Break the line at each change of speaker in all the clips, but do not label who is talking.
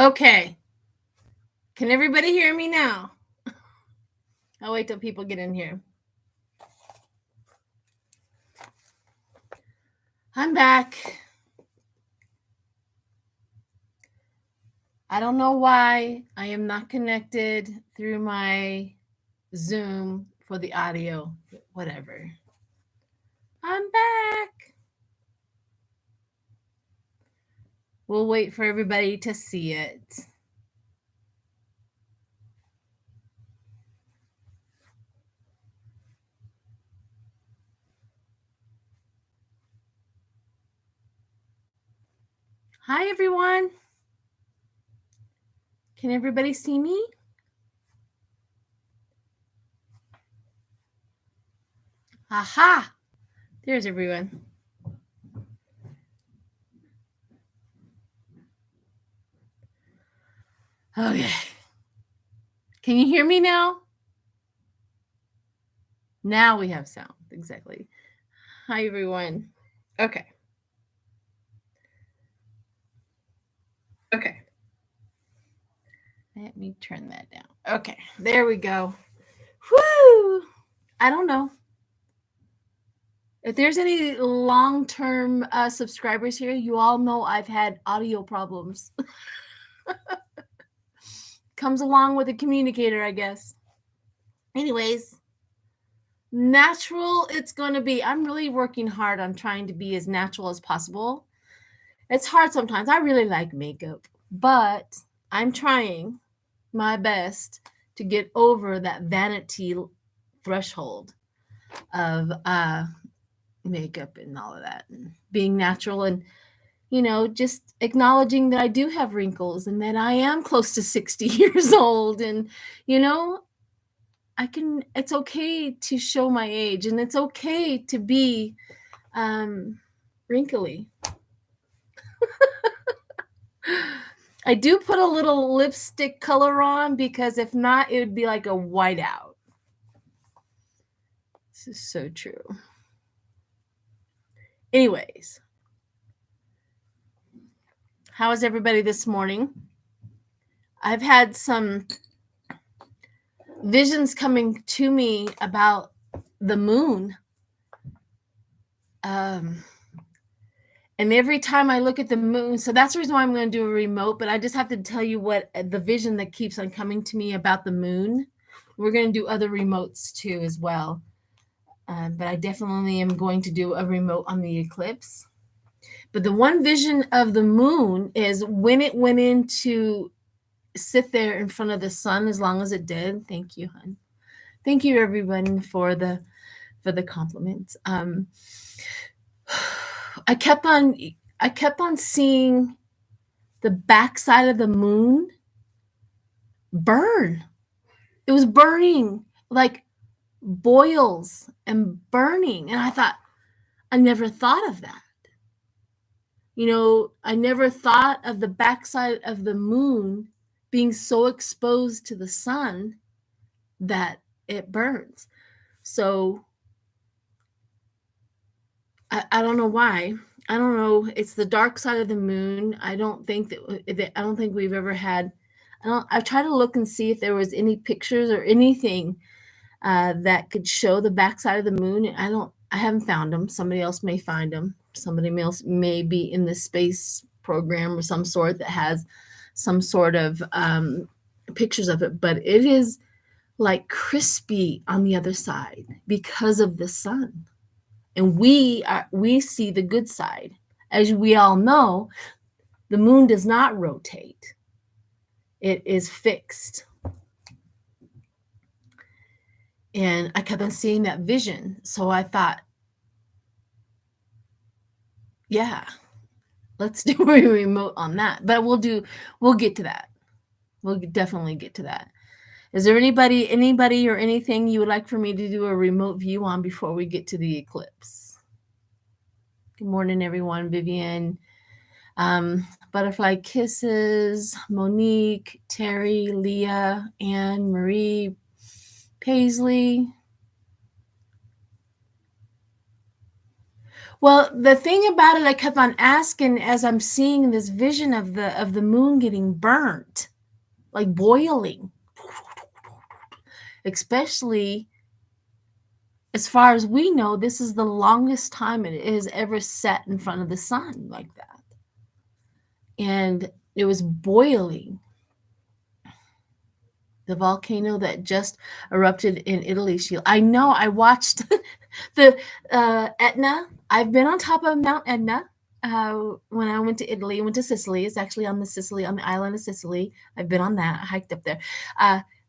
Okay. Can everybody hear me now? I'll wait till people get in here. I'm back. I don't know why I am not connected through my Zoom for the audio. Whatever. I'm back. We'll wait for everybody to see it. Hi, everyone. Can everybody see me? Aha! There's everyone. Okay. Can you hear me now? Now we have sound. Exactly. Hi, everyone. Okay. Let me turn that down. Okay. There we go. Woo! I don't know. If there's any long-term subscribers here, you all know I've had audio problems. Comes along with a communicator, I guess. Anyways, natural it's going to be. I'm really working hard on trying to be as natural as possible. It's hard sometimes. I really like makeup, but I'm trying my best to get over that vanity threshold of makeup and all of that, and being natural, and just acknowledging that I do have wrinkles and that I am close to 60 years old, and it's okay to show my age, and it's okay to be wrinkly. I do put a little lipstick color on because if not, it would be like a whiteout. This is so true. Anyways, how is everybody this morning? I've had some visions coming to me about the moon. And every time I look at the moon, so that's the reason why I'm going to do a remote, but I just have to tell you what the vision that keeps on coming to me about the moon. We're going to do other remotes too as well. But I definitely am going to do a remote on the eclipse. But the one vision of the moon is when it went in to sit there in front of the sun as long as it did. Thank you, hon. Thank you, everyone, for the compliments. I kept on seeing the backside of the moon burn. It was burning like boils and burning. And I thought, I never thought of that. I never thought of the backside of the moon being so exposed to the sun that it burns. So I don't know why. I don't know. It's the dark side of the moon. I don't think we've ever had. I've tried to look and see if there was any pictures or anything that could show the backside of the moon. I haven't found them. Somebody else may find them. Somebody else may be in the space program or some sort that has some sort of pictures of it. But it is like crispy on the other side because of the sun. And we see the good side. As we all know, the moon does not rotate. It is fixed. And I kept on seeing that vision. So I thought, yeah, let's do a remote on that. But we'll get to that. We'll definitely get to that. Is there anybody or anything you would like for me to do a remote view on before we get to the eclipse? Good morning, everyone. Vivian, Butterfly Kisses, Monique, Terry, Leah, Anne, Marie, Paisley. Well, the thing about it, I kept on asking as I'm seeing this vision of the moon getting burnt, like boiling, especially as far as we know, this is the longest time it has ever set in front of the sun like that. And it was boiling. The volcano that just erupted in Italy. Sheila, I know. I watched the Etna. I've been on top of Mount Etna when I went to Italy. I went to Sicily. It's actually on the island of Sicily. I've been on that. I hiked up there.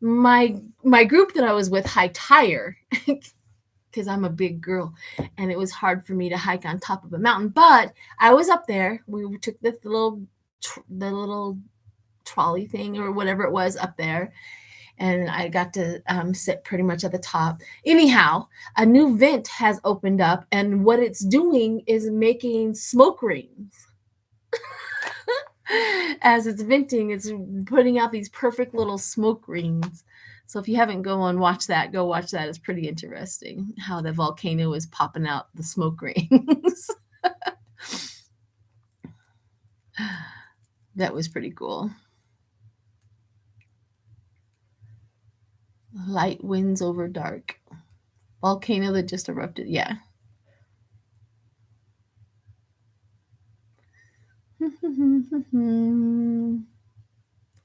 My group that I was with hiked higher because I'm a big girl, and it was hard for me to hike on top of a mountain. But I was up there. We took the little trolley thing or whatever it was up there, and I got to sit pretty much at the top. Anyhow, a new vent has opened up, and what it's doing is making smoke rings. As it's venting, it's putting out these perfect little smoke rings. So if you haven't go watch that. It's pretty interesting how the volcano is popping out the smoke rings. That was pretty cool. Light wins over dark. Volcano that just erupted. Yeah.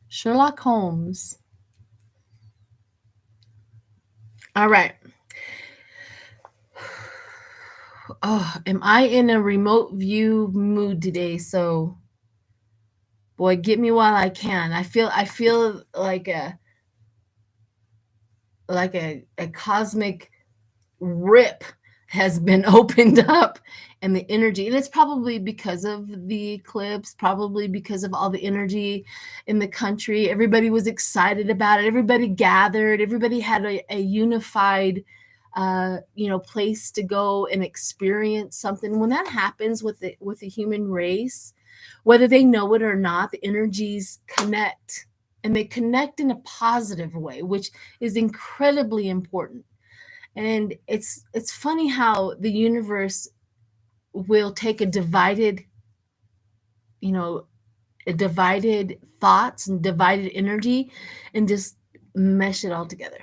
Sherlock Holmes. All right. Oh, am I in a remote view mood today? So, boy, get me while I can. I feel like a cosmic rip has been opened up, and the energy, and it's probably because of the eclipse, probably because of all the energy in the country. Everybody was excited about it. Everybody gathered. Everybody had a unified place to go and experience something. When that happens with the human race, whether they know it or not, the energies connect, and they connect in a positive way, which is incredibly important. And it's funny how the universe will take a divided thoughts and divided energy and just mesh it all together.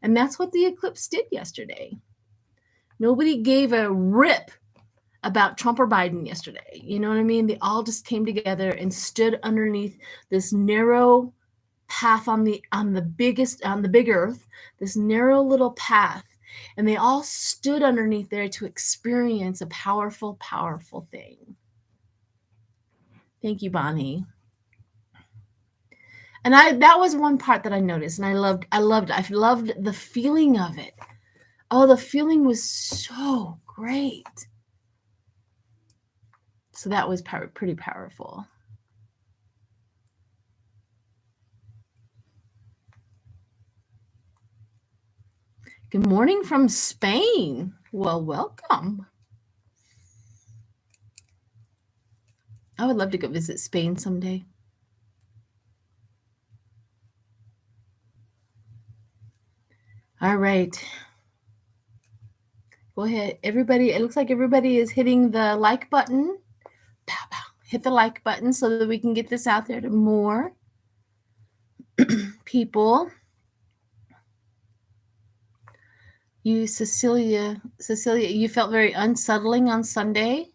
And that's what the eclipse did yesterday. Nobody gave a rip about Trump or Biden yesterday. You know what I mean? They all just came together and stood underneath this narrow path on the big earth, this narrow little path, and they all stood underneath there to experience a powerful, powerful thing. Thank you, Bonnie. And that was one part that I noticed, and I loved the feeling of it. Oh, the feeling was so great. So that was pretty powerful. Good morning from Spain. Well, welcome. I would love to go visit Spain someday. All right. Go ahead. Everybody, it looks like everybody is hitting the like button. Pow, pow. Hit the like button so that we can get this out there to more people. Cecilia, you felt very unsettling on Sunday.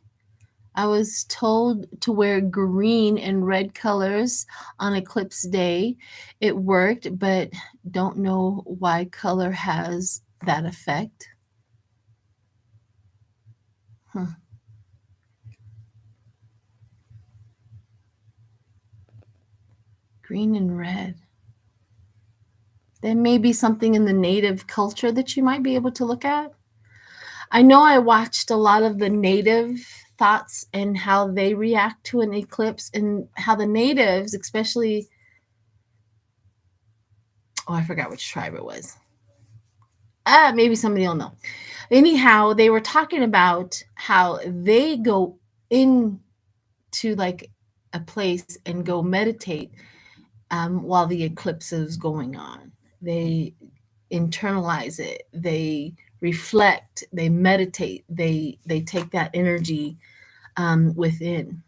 I was told to wear green and red colors on Eclipse Day. It worked, but don't know why color has that effect. Green and red. There may be something in the native culture that you might be able to look at. I know I watched a lot of the native thoughts and how they react to an eclipse, and how the natives, especially, I forgot which tribe it was. Maybe somebody will know. Anyhow, they were talking about how they go into like a place and go meditate while the eclipse is going on. They internalize it. They reflect, they meditate, they take that energy within.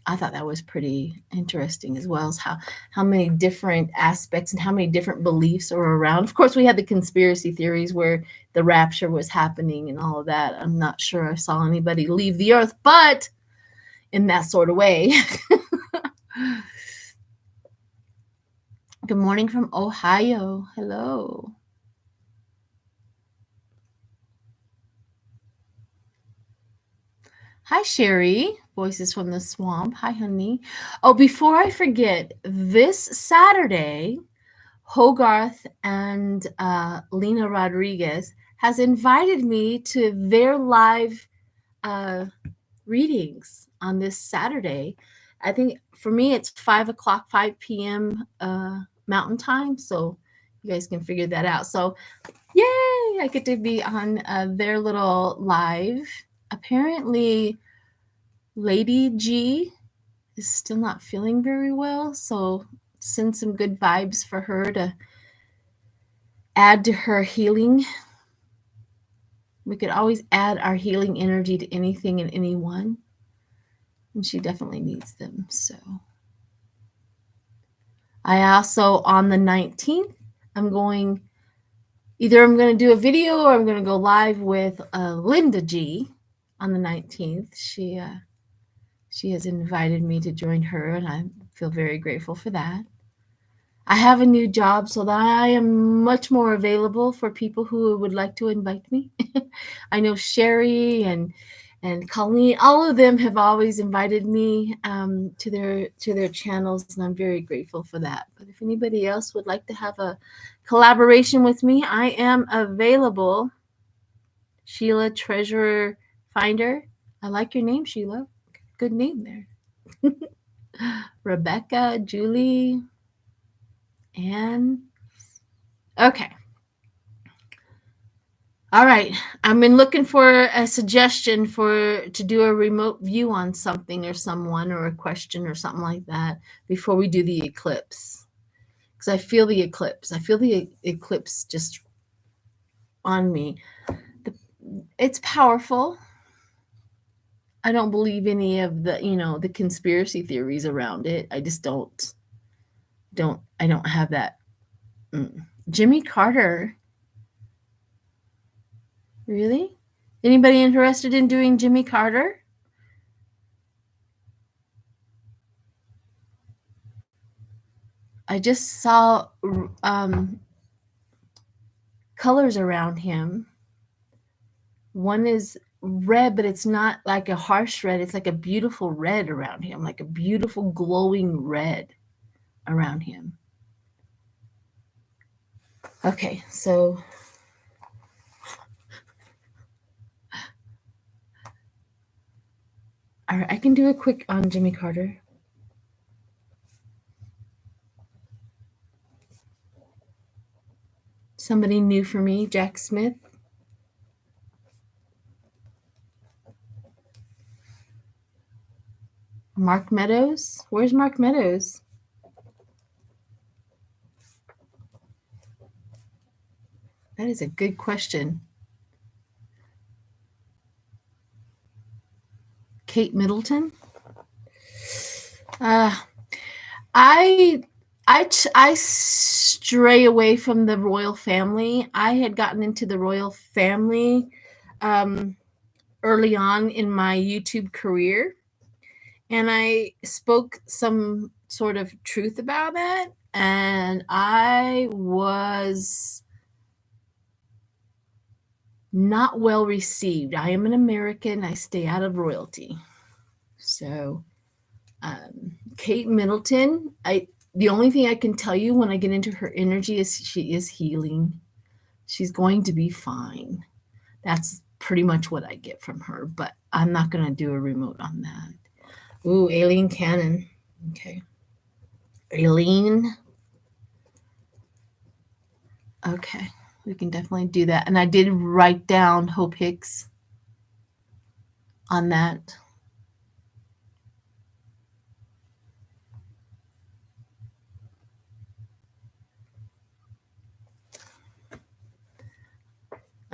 I thought that was pretty interesting, as well as how many different aspects and how many different beliefs are around. Of course, we had the conspiracy theories where the rapture was happening and all of that. I'm not sure I saw anybody leave the earth, but in that sort of way. Good morning from Ohio. Hello. Hi, Sherry. Voices from the Swamp. Hi, honey. Oh, before I forget, this Saturday, Hogarth and Lena Rodriguez has invited me to their live readings on this Saturday. I think for me it's 5 o'clock, 5 p.m. Mountain time, so you guys can figure that out. So yay, I get to be on their little live. Apparently Lady G is still not feeling very well, so send some good vibes for her to add to her healing. We could always add our healing energy to anything and anyone, and she definitely needs them. So I also, on the 19th, I'm going to do a video or I'm going to go live with Linda G on the 19th. She has invited me to join her, and I feel very grateful for that. I have a new job, so that I am much more available for people who would like to invite me. I know Sherry and Colleen, all of them have always invited me to their channels, and I'm very grateful for that. But if anybody else would like to have a collaboration with me, I am available. Sheila Treasurer Finder. I like your name, Sheila. Good name there. Rebecca, Julie, Anne. Okay. All right. I've been looking for a suggestion to do a remote view on something or someone or a question or something like that before we do the eclipse. Because I feel the eclipse. I feel the eclipse just on me. It's powerful. I don't believe any of the conspiracy theories around it. I just don't have that. Jimmy Carter. Really? Anybody interested in doing Jimmy Carter? I just saw colors around him. One is red, but it's not like a harsh red. It's like a beautiful red around him, like a beautiful glowing red around him. Okay, so all right, I can do a quick on Jimmy Carter. Somebody new for me, Jack Smith. Mark Meadows. Where's Mark Meadows? That is a good question. Kate Middleton. I stray away from the royal family. I had gotten into the royal family early on in my YouTube career, and I spoke some sort of truth about it, and I was not well received. I am an American. I stay out of royalty. So Kate Middleton, the only thing I can tell you when I get into her energy is she is healing. She's going to be fine. That's pretty much what I get from her, but I'm not going to do a remote on that. Ooh, Aileen Cannon. Okay. Aileen. Okay. We can definitely do that. And I did write down Hope Hicks on that.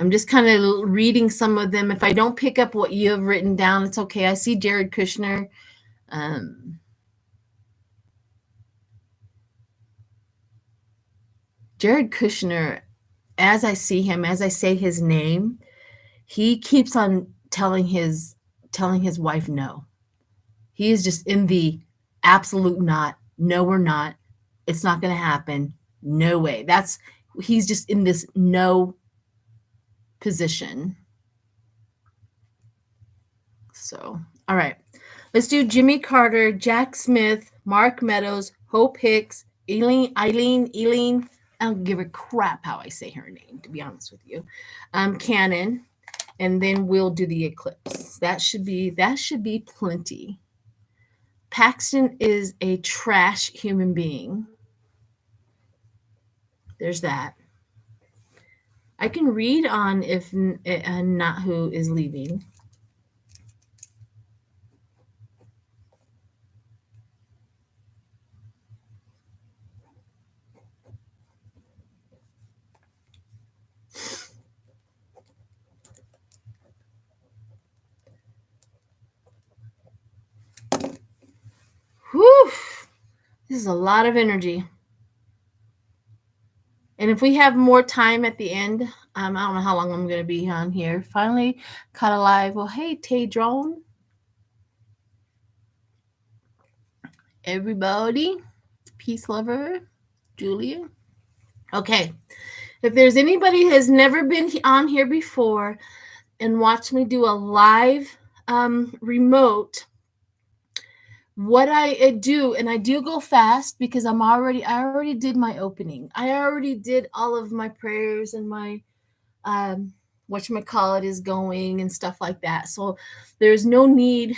I'm just kind of reading some of them. If I don't pick up what you have written down, it's okay. I see Jared Kushner. Jared Kushner, as I see him, as I say his name, he keeps on telling his wife no. He is just in the absolute not. No, we're not. It's not going to happen. No way. He's just in this no position. So, all right. Let's do Jimmy Carter, Jack Smith, Mark Meadows, Hope Hicks, Aileen. I don't give a crap how I say her name, to be honest with you. Cannon, and then we'll do the Eclipse. That should be plenty. Paxton is a trash human being. There's that. I can read on if not who is leaving. Whew. This is a lot of energy. And if we have more time at the end, I don't know how long I'm going to be on here. Finally caught alive. Well, hey, Tadrone. Everybody. Peace lover. Julia. Okay. If there's anybody who has never been on here before and watched me do a live remote, what I do, and I do go fast because I already did my opening. I already did all of my prayers and my whatchamacallit is going and stuff like that. So there's no need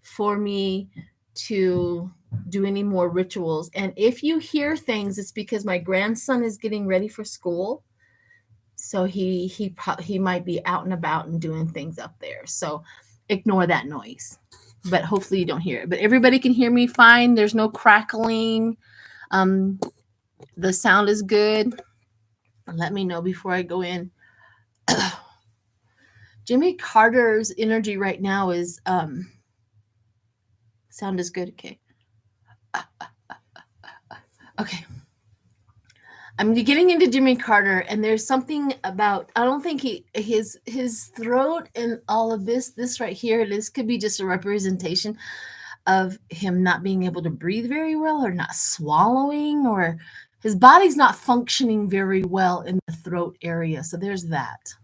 for me to do any more rituals. And if you hear things, it's because my grandson is getting ready for school. So he might be out and about and doing things up there. So ignore that noise. But hopefully you don't hear it. But everybody can hear me fine. There's no crackling. The sound is good. Let me know before I go in. Jimmy Carter's energy right now is sound is good. Okay. Okay. I'm getting into Jimmy Carter, and there's something about, I don't think his throat and all of this right here, this could be just a representation of him not being able to breathe very well, or not swallowing, or his body's not functioning very well in the throat area. So there's that.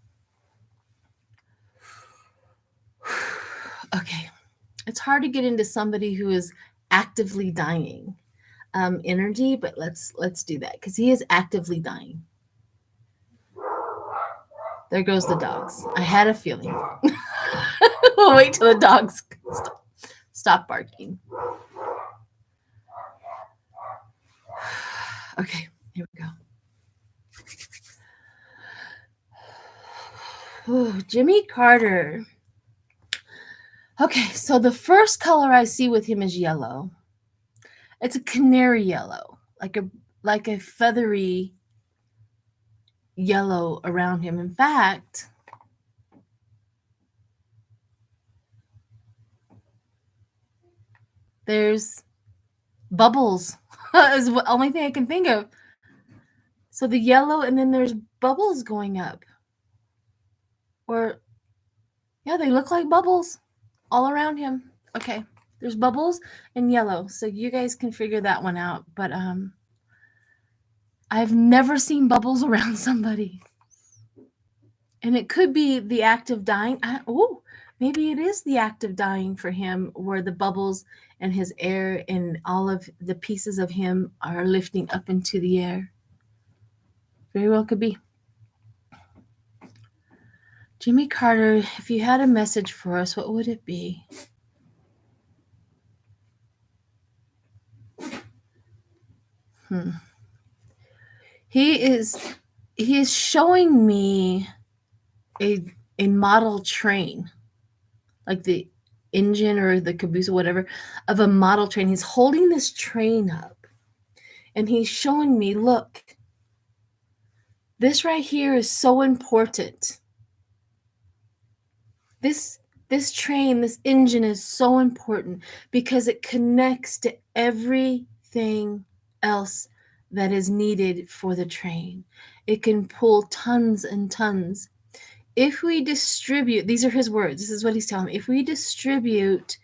Okay. It's hard to get into somebody who is actively dying energy, but let's do that because he is actively dying. There goes the dogs. I had a feeling. We'll wait till the dogs stop barking. Okay, here we go. Ooh, Jimmy Carter. Okay, so the first color I see with him is yellow. It's a canary yellow, like a feathery yellow around him. In fact, there's bubbles. Is the only thing I can think of. So the yellow, and then there's bubbles going up. Or, yeah, they look like bubbles all around him. Okay, there's bubbles and yellow. So you guys can figure that one out. But I've never seen bubbles around somebody. And it could be the act of dying. Maybe it is the act of dying for him, where the bubbles and his air and all of the pieces of him are lifting up into the air. Very well could be. Jimmy Carter, if you had a message for us, what would it be? He is showing me a model train, like the engine or the caboose or whatever of a model train. He's holding this train up and he's showing me, look, this right here is so important. This train, this engine is so important because it connects to everything else that is needed for the train. It can pull tons and tons. If we distribute, these are his words, this is what he's telling me. If we distribute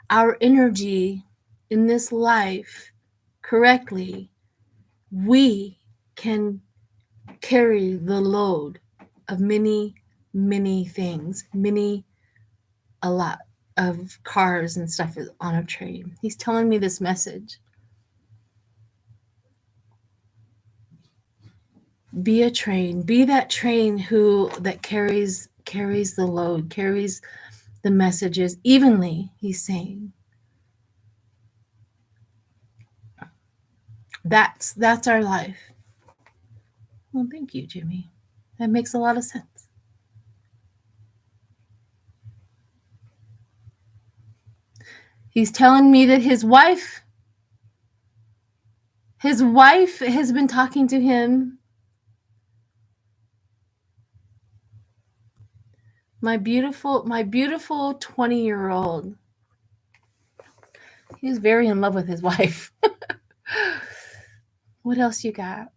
our energy in this life correctly, we can carry the load of many, many things, a lot of cars and stuff is on a train. He's telling me this message. Be a train. Be that train that carries the load, carries the messages evenly, he's saying. That's our life. Well, thank you, Jimmy. That makes a lot of sense. He's telling me that his wife has been talking to him. My beautiful 20-year-old. He's very in love with his wife. What else you got?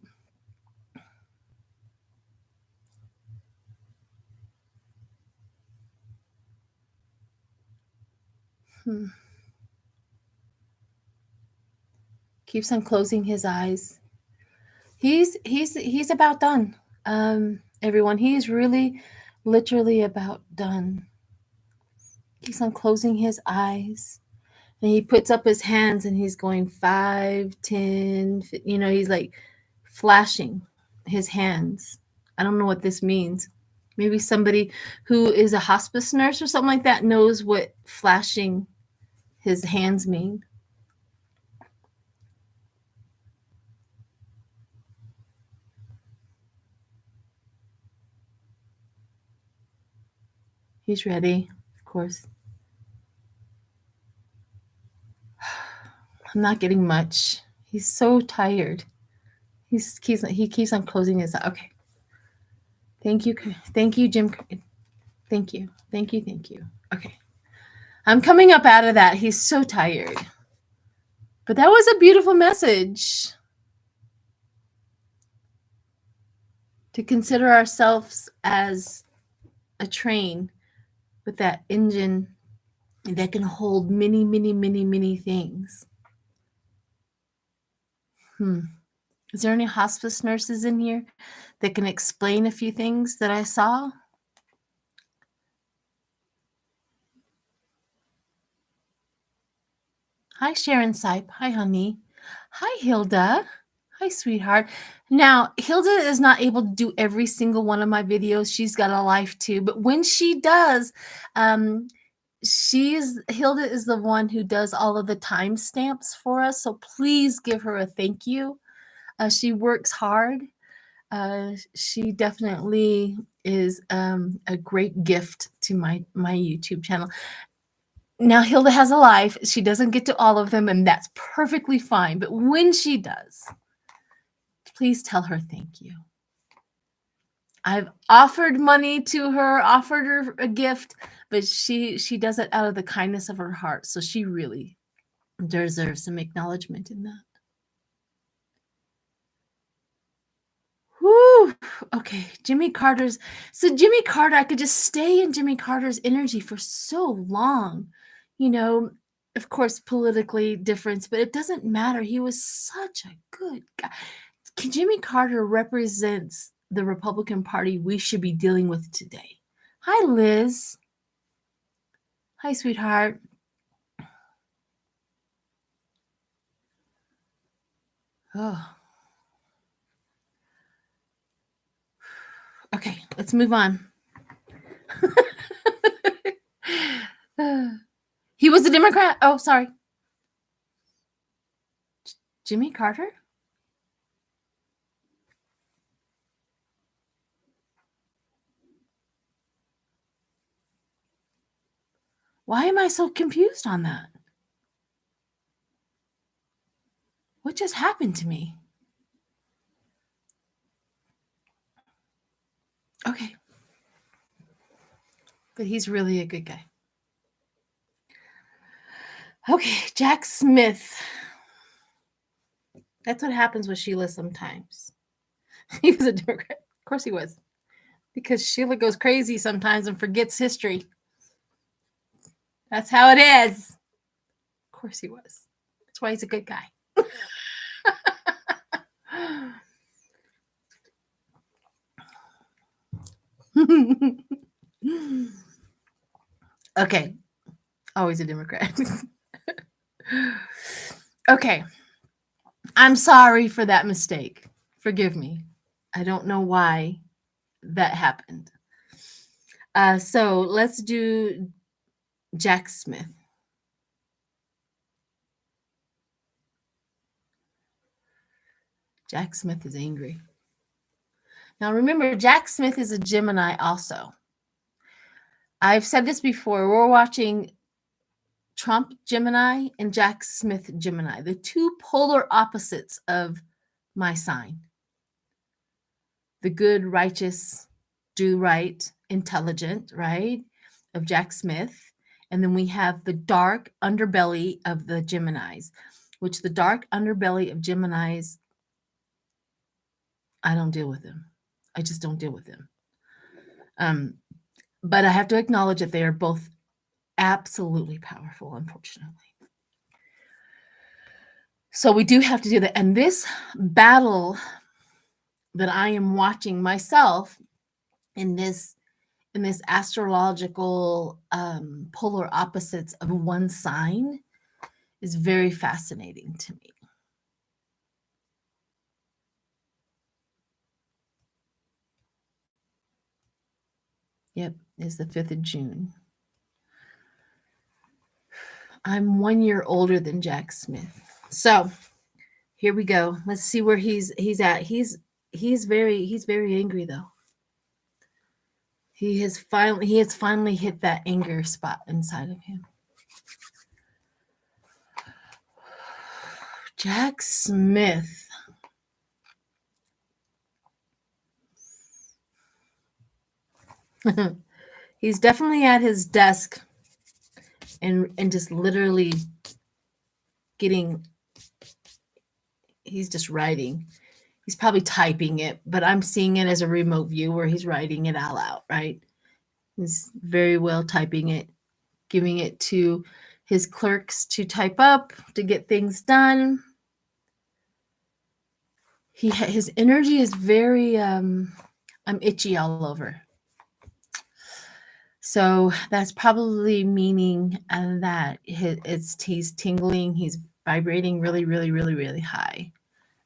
Keeps on closing his eyes. He's about done. Everyone, he's really literally about done. Keeps on closing his eyes. And he puts up his hands and he's going 5, 10, he's like flashing his hands. I don't know what this means. Maybe somebody who is a hospice nurse or something like that knows what flashing his hands mean. He's ready, of course. I'm not getting much. He's so tired. He keeps on closing his eyes. Okay. Thank you, Jim. Thank you. Okay. I'm coming up out of that. He's so tired. But that was a beautiful message. To consider ourselves as a train with that engine that can hold many, many, many, many things. Is there any hospice nurses in here that can explain a few things that I saw? Hi, Sharon Sipe. Hi, honey. Hi, Hilda. Hi, sweetheart. Now, Hilda is not able to do every single one of my videos. She's got a life too. But when she does, Hilda is the one who does all of the timestamps for us. So please give her a thank you. She works hard. She definitely is a great gift to my YouTube channel. Now, Hilda has a life. She doesn't get to all of them, and that's perfectly fine. But when she does, please tell her thank you. I've offered money to her, offered her a gift, but she does it out of the kindness of her heart. So she really deserves some acknowledgement in that. Whew. Okay, Jimmy Carter, I could just stay in Jimmy Carter's energy for so long. Of course, politically difference, but it doesn't matter. He was such a good guy. Jimmy Carter represents the Republican Party we should be dealing with today. Hi, Liz. Hi, sweetheart. Oh. Okay, let's move on. He was a Democrat. Oh, sorry. Jimmy Carter? Why am I so confused on that? What just happened to me? Okay. But he's really a good guy. Okay, Jack Smith. That's what happens with Sheila sometimes. He was a Democrat. Of course he was. Because Sheila goes crazy sometimes and forgets history. That's how it is. Of course he was. That's why he's a good guy. Okay. Always a Democrat. Okay. I'm sorry for that mistake. Forgive me. I don't know why that happened. So let's do Jack Smith. Jack Smith is angry. Now remember, Jack Smith is a Gemini also. I've said this before. We're watching Trump Gemini and Jack Smith Gemini, the two polar opposites of my sign. The good, righteous, do right, intelligent, right, of Jack Smith. And then we have the dark underbelly of the Geminis, which the dark underbelly of Geminis, I don't deal with them. I just don't deal with them. But I have to acknowledge that they are both absolutely powerful, unfortunately. So we do have to do that. And this battle that I am watching myself in this astrological polar opposites of one sign is very fascinating to me. Yep, it's the 5th of June. I'm 1 year older than Jack Smith. So here we go. Let's see where he's at. He's very angry though. He has finally hit that anger spot inside of him. Jack Smith. He's definitely at his desk and just literally he's just writing. He's probably typing it, but I'm seeing it as a remote view where he's writing it all out, right? He's very well typing it, giving it to his clerks to type up, to get things done. His energy is very, I'm itchy all over. So that's probably meaning that he's tingling, he's vibrating really, really, really, really high.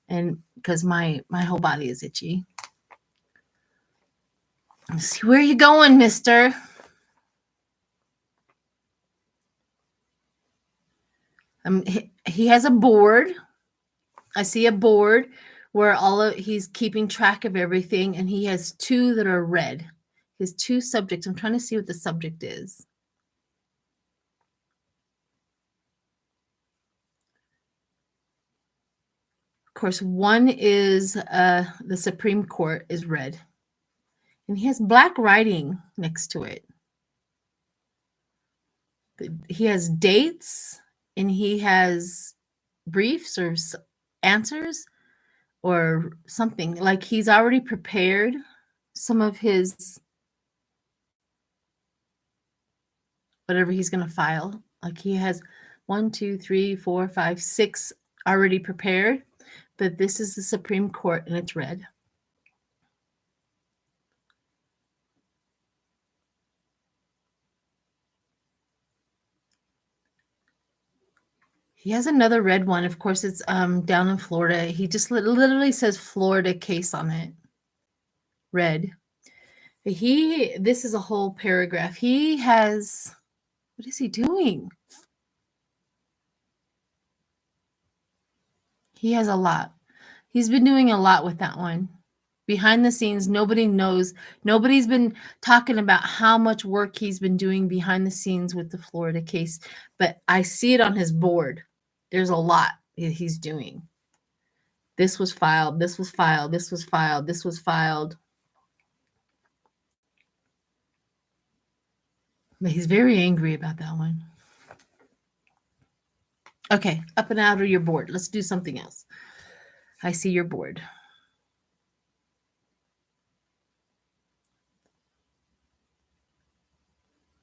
And because my whole body is itchy. Let's see, where are you going, mister? He has a board. I see a board where he's keeping track of everything, and he has two that are red. He has two subjects. I'm trying to see what the subject is. Of course, one is the Supreme Court is red. And he has black writing next to it. He has dates, and he has briefs or answers or something. Like he's already prepared some of his whatever he's going to file. Like he has 1, 2, 3, 4, 5, 6 already prepared. But this is the Supreme Court, and it's red. He has another red one. Of course, it's down in Florida. He just literally says Florida case on it. Red. But this is a whole paragraph. What is he doing? He has a lot. He's been doing a lot with that one. Behind the scenes, nobody knows. Nobody's been talking about how much work he's been doing behind the scenes with the Florida case. But I see it on his board. There's a lot he's doing. This was filed. This was filed. This was filed. This was filed. But he's very angry about that one. Okay, up and out of your board. Let's do something else. I see your board.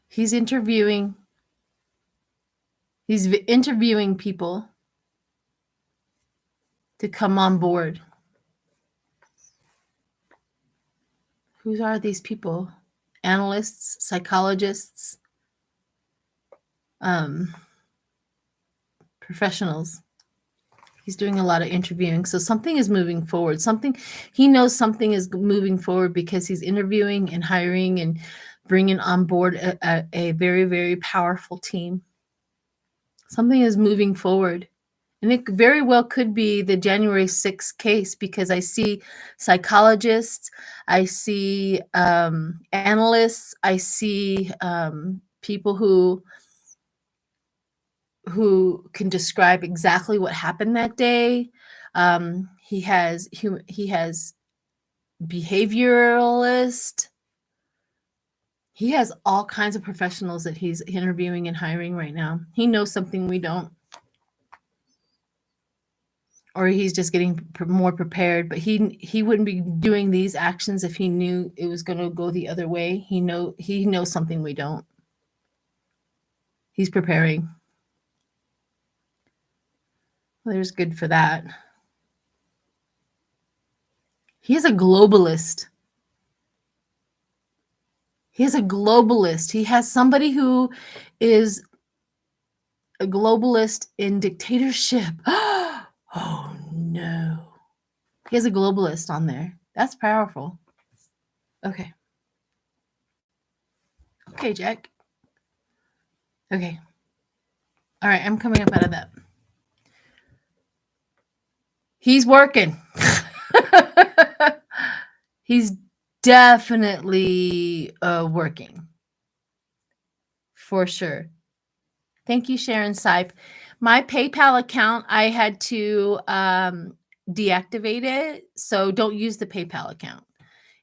He's interviewing people to come on board. Who are these people? Analysts, psychologists, professionals. He's doing a lot of interviewing. So something is moving forward. He knows something is moving forward because he's interviewing and hiring and bringing on board a very, very powerful team. Something is moving forward. And it very well could be the January 6th case, because I see psychologists, I see analysts, I see people who can describe exactly what happened that day. He has behavioralist. He has all kinds of professionals that he's interviewing and hiring right now. He knows something we don't. Or he's just getting more prepared, but he wouldn't be doing these actions if he knew it was going to go the other way. He knows something we don't. He's preparing. Well, there's good for that. He is a globalist. He has somebody who is a globalist in dictatorship. Oh no. He has a globalist on there. That's powerful. Okay. Okay, Jack. Okay. All right, I'm coming up out of that. He's working. He's definitely working. For sure. Thank you, Sharon Sipe. My PayPal account, I had to deactivate it. So don't use the PayPal account.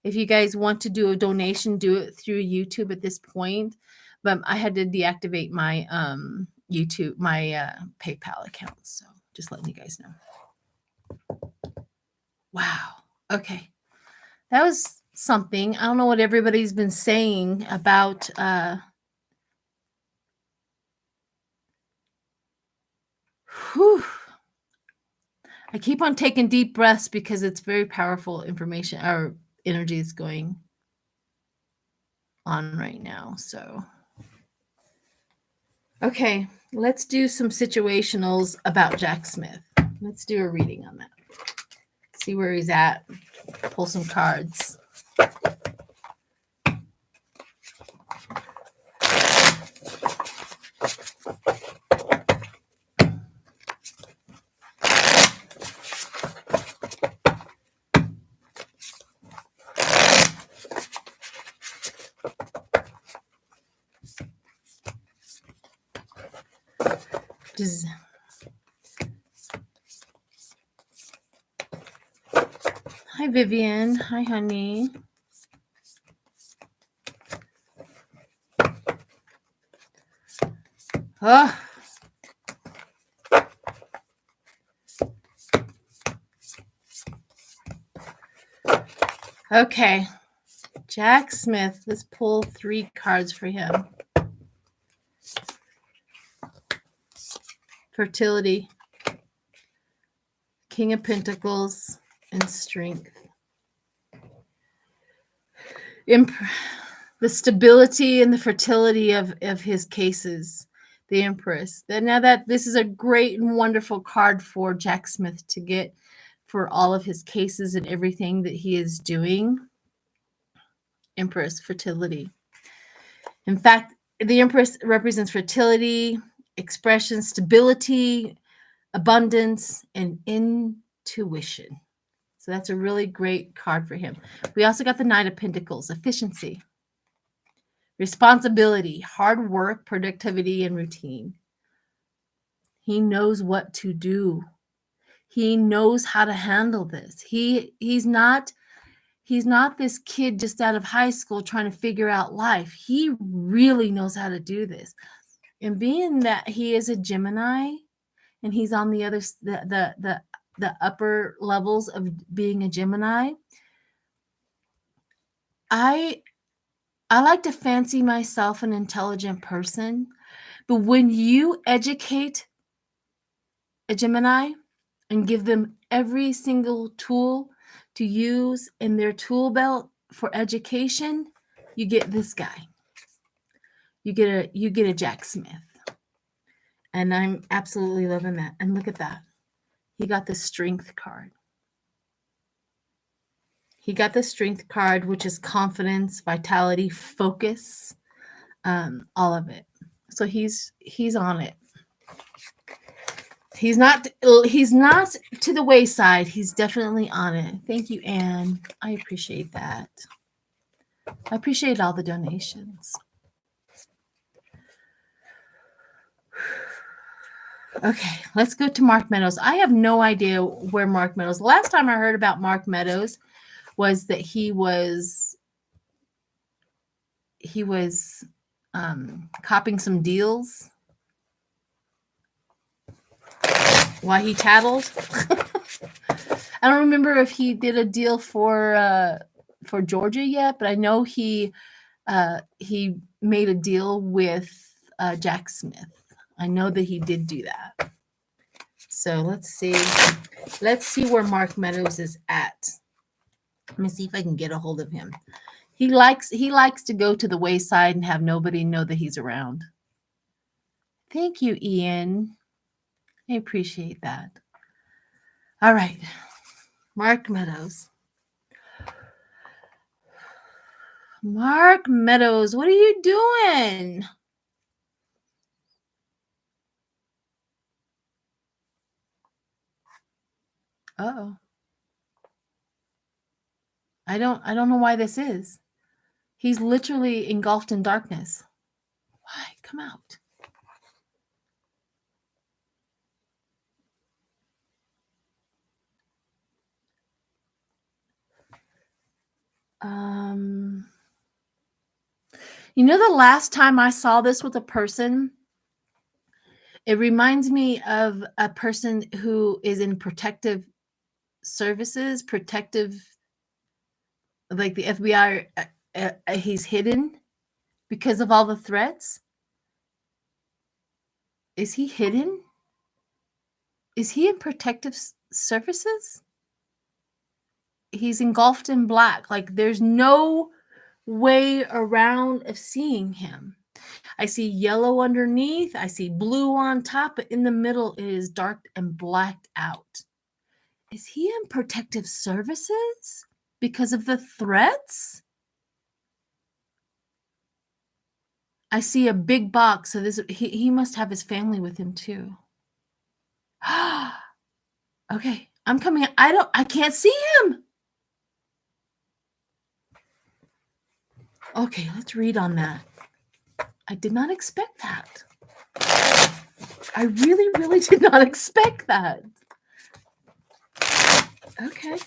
If you guys want to do a donation, do it through YouTube at this point. But I had to deactivate my YouTube, my PayPal account. So just letting you guys know. Wow. Okay. That was something. I don't know what everybody's been saying about whew. I keep on taking deep breaths because it's very powerful information or energy is going on right now. So, okay, let's do some situationals about Jack Smith. Let's do a reading on that. See where he's at. Pull some cards. Hi, Vivian. Hi, honey. Oh. Okay. Jack Smith. Let's pull 3 cards for him. Fertility. King of Pentacles and strength. The stability and the fertility of his cases. The Empress. Now that this is a great and wonderful card for Jack Smith to get for all of his cases and everything that he is doing. Empress, fertility. In fact, the Empress represents fertility, expression, stability, abundance, and intuition. So that's a really great card for him. We also got the Knight of Pentacles, efficiency, responsibility, hard work, productivity, and routine. He knows what to do. He knows how to handle this. He's not He's not this kid just out of high school trying to figure out life. He really knows how to do this. And being that he is a Gemini and he's on the other the upper levels of being a Gemini, I like to fancy myself an intelligent person, but when you educate a Gemini and give them every single tool to use in their tool belt for education, you get this guy. You get a Jack Smith. And I'm absolutely loving that. And look at that. He got the Strength card. He got the Strength card, which is confidence, vitality, focus, all of it. So he's on it. He's not to the wayside. He's definitely on it. Thank you, Anne. I appreciate that. I appreciate all the donations. Okay, let's go to Mark Meadows. I have no idea where Mark Meadows. The last time I heard about Mark Meadows was that he was copying some deals while he tattled. I don't remember if he did a deal for Georgia yet, but I know he made a deal with Jack Smith. I know that he did do that. So let's see where Mark Meadows is at. Let me see if I can get a hold of him. He likes to go to the wayside and have nobody know that he's around. Thank you, Ian. I appreciate that. All right. Mark Meadows. Mark Meadows, what are you doing? Uh-oh. I don't know why this is. He's literally engulfed in darkness. Why? Come out. You know, the last time I saw this with a person, it reminds me of a person who is in protective services, like the FBI. He's hidden because of all the threats. Is he hidden? Is he in protective services? He's engulfed in black. Like there's no way around of seeing him. I see yellow underneath. I see blue on top, but in the middle it is dark and blacked out. Is he in protective services because of the threats? I see a big box. So he must have his family with him too. Okay, I'm coming. I can't see him. Okay, let's read on that. I did not expect that. I really, really did not expect that. Okay.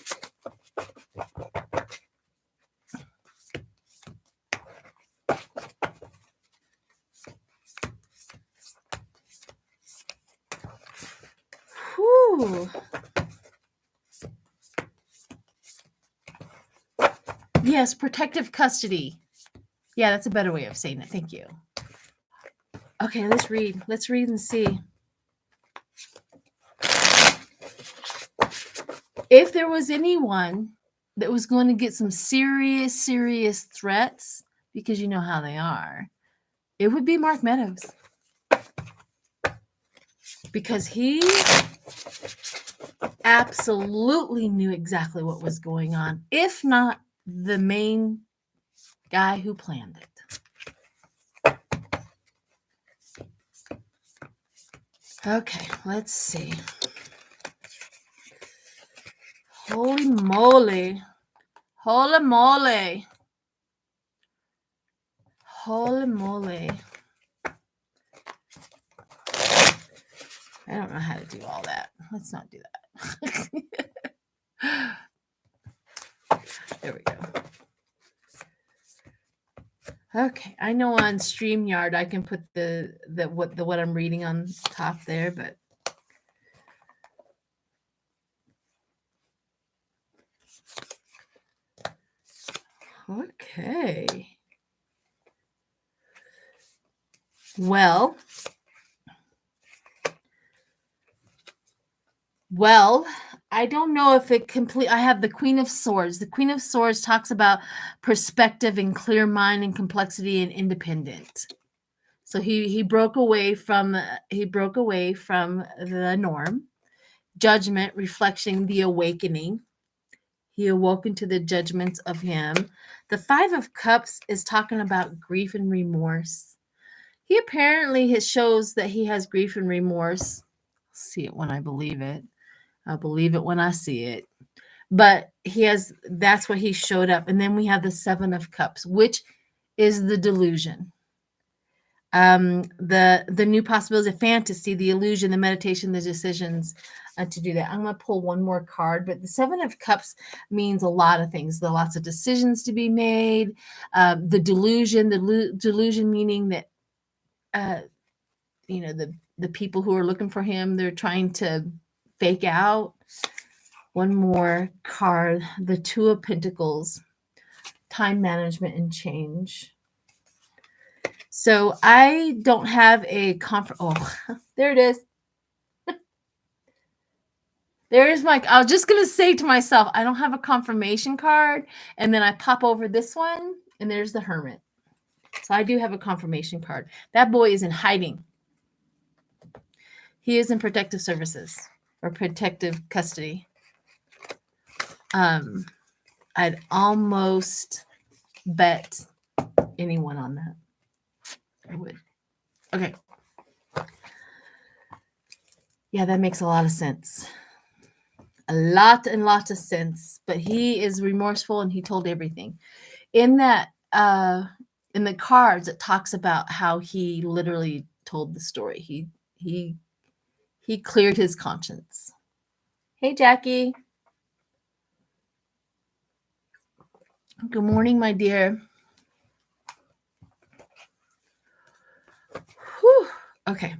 Whew. Yes, protective custody. Yeah, that's a better way of saying it. Thank you. Okay, let's read. Let's read and see. If there was anyone that was going to get some serious, serious threats, because you know how they are, it would be Mark Meadows. Because he absolutely knew exactly what was going on, if not the main guy who planned it. Okay, let's see. Holy moly. Holy moly. Holy moly. I don't know how to do all that. Let's not do that. There we go. Okay, I know on StreamYard I can put what I'm reading on top there, but okay. Well, I don't know if it complete. I have the Queen of Swords. The Queen of Swords talks about perspective and clear mind and complexity and independent. So he broke away from the norm. Judgment, reflecting the awakening. He awoke into the judgments of him. The Five of Cups is talking about grief and remorse. He apparently shows that he has grief and remorse. See it when I believe it. I'll believe it when I see it. But that's what he showed up. And then we have the Seven of Cups, which is the delusion. The new possibilities, the fantasy, the illusion, the meditation, the decisions to do that. I'm going to pull one more card, but the Seven of Cups means a lot of things. There are lots of decisions to be made. The delusion meaning that, the people who are looking for him, they're trying to fake out. One more card, the Two of Pentacles, time management and change. So I don't have a there it is. There's I was just going to say to myself, I don't have a confirmation card. And then I pop over this one and there's the Hermit. So I do have a confirmation card. That boy is in hiding. He is in protective services or protective custody. I'd almost bet anyone on that. I would. Okay. Yeah, that makes a lot of sense. A lot of sense. But he is remorseful and he told everything. In that, in the cards, it talks about how he literally told the story. He cleared his conscience. Hey, Jackie. Good morning, my dear. Whew. Okay.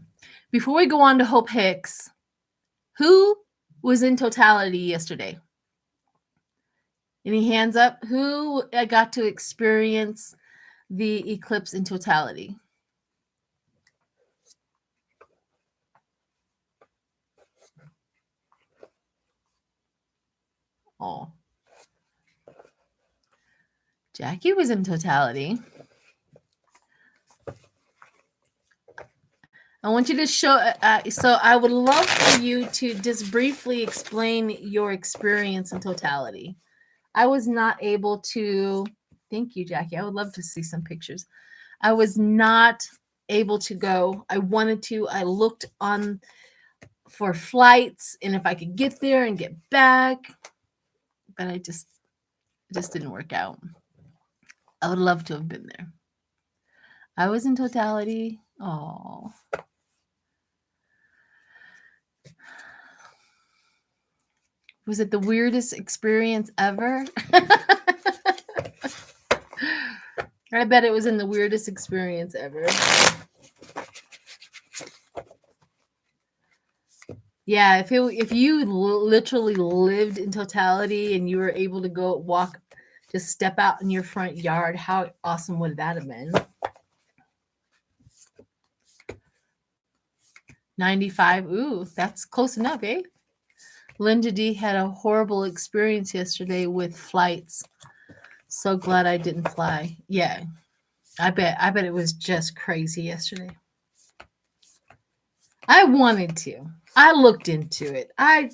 Before we go on to Hope Hicks, who was in totality yesterday? Any hands up? Who got to experience the eclipse in totality? Oh. Jackie was in totality. I want you to show, so I would love for you to just briefly explain your experience in totality. I was not able to, thank you, Jackie. I would love to see some pictures. I was not able to go. I wanted to. I looked on for flights and if I could get there and get back, but it just didn't work out. I would love to have been there. I was in totality. Oh. Was it the weirdest experience ever? I bet it was in the weirdest experience ever. Yeah, if you literally lived in totality and you were able to just step out in your front yard, how awesome would that have been? 95. Ooh, that's close enough, eh? Linda D had a horrible experience yesterday with flights. So glad I didn't fly. Yeah. I bet it was just crazy yesterday. I wanted to. I looked into it. I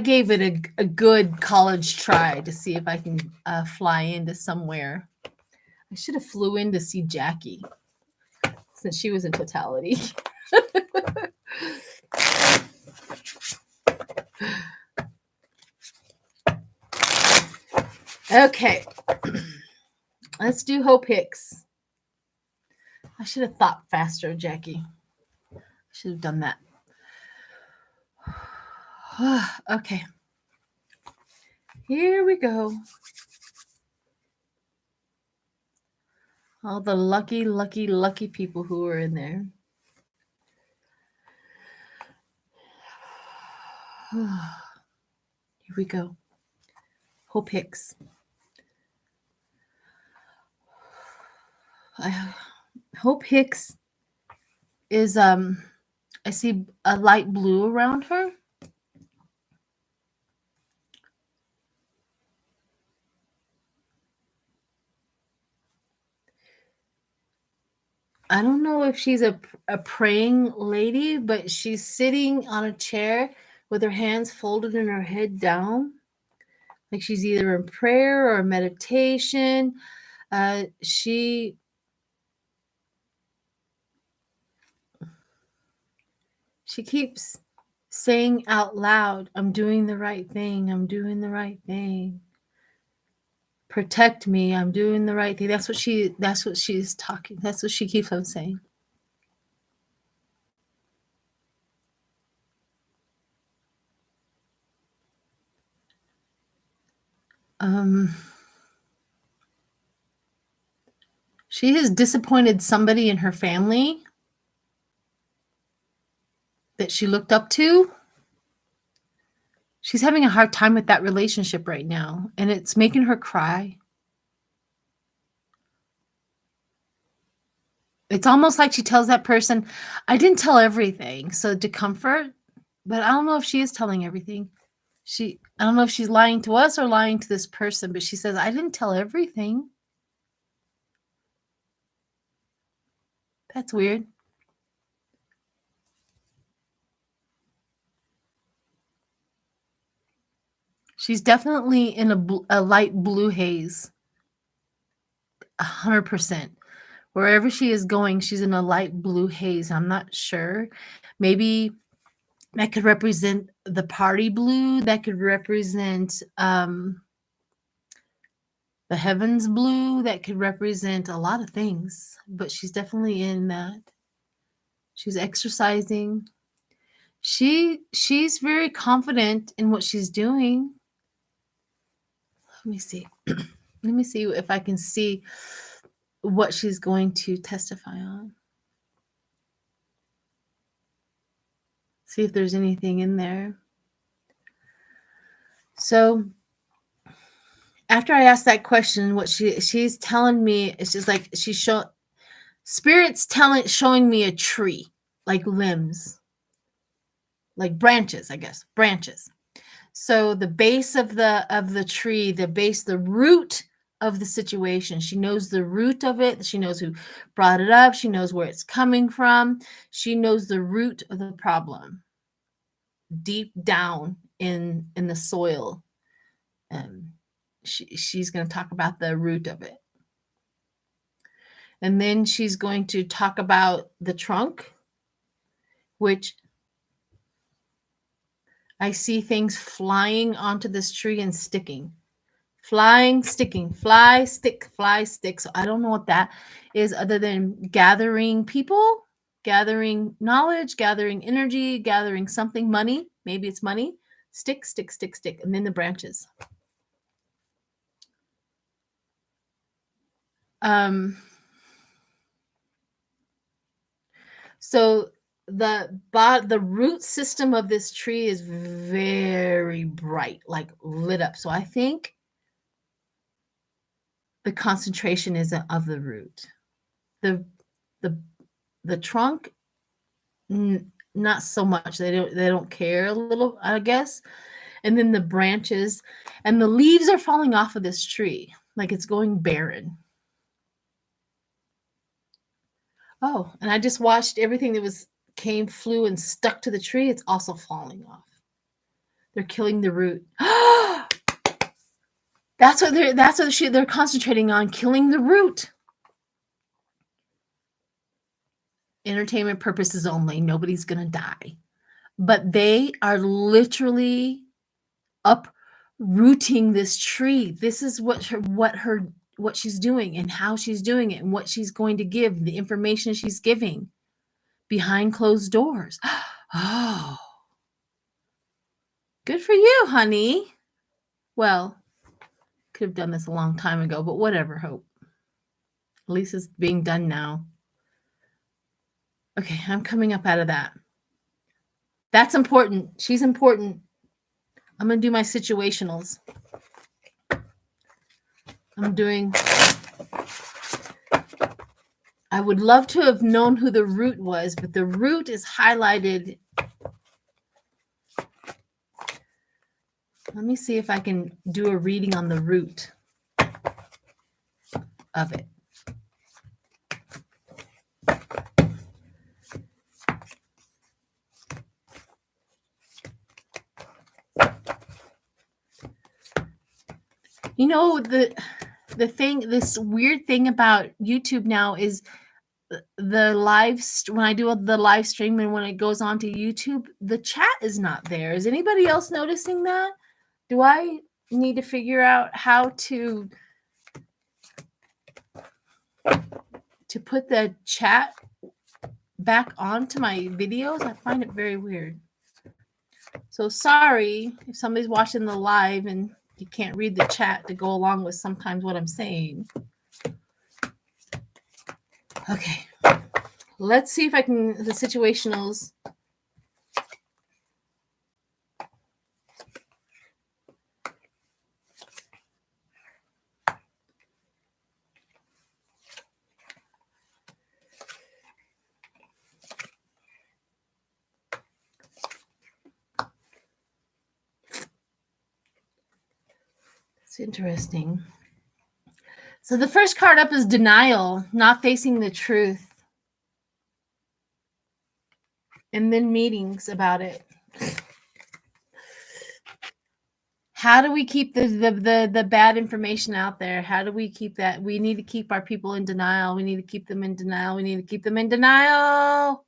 gave it a good college try to see if I can fly into somewhere. I should have flew in to see Jackie since she was in totality. Okay. Let's do Hope Hicks. I should have thought faster, Jackie. I should have done that. Okay. Here we go. All the lucky, lucky, lucky people who are in there. Here we go. Hope Hicks. Hope Hicks is I see a light blue around her. I don't know if she's a praying lady, but she's sitting on a chair with her hands folded and her head down. Like she's either in prayer or meditation. She keeps saying out loud, I'm doing the right thing. I'm doing the right thing. Protect me. I'm doing the right thing. That's what she's talking. That's what she keeps on saying. She has disappointed somebody in her family that she looked up to. She's having a hard time with that relationship right now, and it's making her cry. It's almost like she tells that person, I didn't tell everything, so to comfort, but I don't know if she is telling everything. I don't know if she's lying to us or lying to this person, but she says, I didn't tell everything. That's weird. She's definitely in a light blue haze. 100%. Wherever she is going, she's in a light blue haze. I'm not sure. Maybe that could represent the party blue. That could represent the heavens blue. That could represent a lot of things. But she's definitely in that. She's exercising. She's very confident in what she's doing. Let me see. Let me see if I can see what she's going to testify on. See if there's anything in there. So after I asked that question, what she's telling me, it's just like spirit's showing me a tree, like limbs, like branches, I guess, branches. So the base of the tree, the root of the situation. She knows the root of it. She knows who brought it up. She knows where it's coming from. She knows the root of the problem deep down in the soil. She's going to talk about the root of it. And then she's going to talk about the trunk, which I see things flying onto this tree and sticking. Flying, sticking, fly, stick, fly, stick. So I don't know what that is other than gathering people, gathering knowledge, gathering energy, gathering something, money. Maybe it's money. Stick, stick, stick, stick. And then the branches. So the root system of this tree is very bright, like lit up. So I think the concentration is of the root. The trunk, not so much. They don't care a little, I guess. And then the branches and the leaves are falling off of this tree, like it's going barren. Oh, and I just watched everything that flew and stuck to the tree. It's also falling off. They're killing the root. That's what they're concentrating on, killing the root. Entertainment purposes only. Nobody's going to die. But they are literally uprooting this tree. This is what she's doing and how she's doing it and what she's going to give, the information she's giving behind closed doors. Oh. Good for you, honey. Well, could have done this a long time ago, but whatever, Hope. At least it's being done now. Okay, I'm coming up out of that. That's important. She's important. I'm going to do my situationals. I'm doing... I would love to have known who the root was, but the root is highlighted. Let me see if I can do a reading on the root of it. You know, the thing, this weird thing about YouTube now is the when I do the live stream and when it goes on to YouTube, the chat is not there. Is anybody else noticing that? Do I need to figure out how to put the chat back onto my videos? I find it very weird. So sorry if somebody's watching the live and you can't read the chat to go along with sometimes what I'm saying. Okay. Let's see if I can, the situationals. It's interesting. So the first card up is denial, not facing the truth. And then meetings about it. How do we keep the bad information out there? How do we keep that? We need to keep our people in denial. We need to keep them in denial. We need to keep them in denial.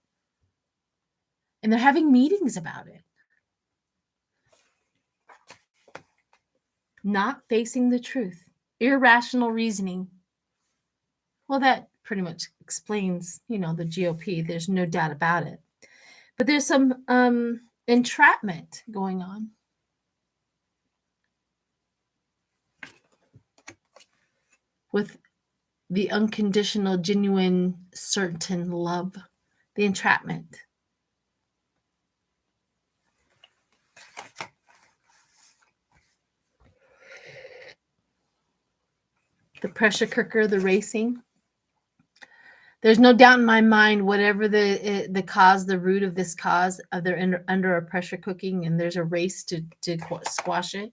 And they're having meetings about it. Not facing the truth. Irrational reasoning. Well, that pretty much explains, the GOP. There's no doubt about it. But there's some entrapment going on. With the unconditional, genuine, certain love. The entrapment. The pressure cooker, the racing. There's no doubt in my mind, whatever the cause, the root of this cause, they're under a pressure cooking, and there's a race to squash it.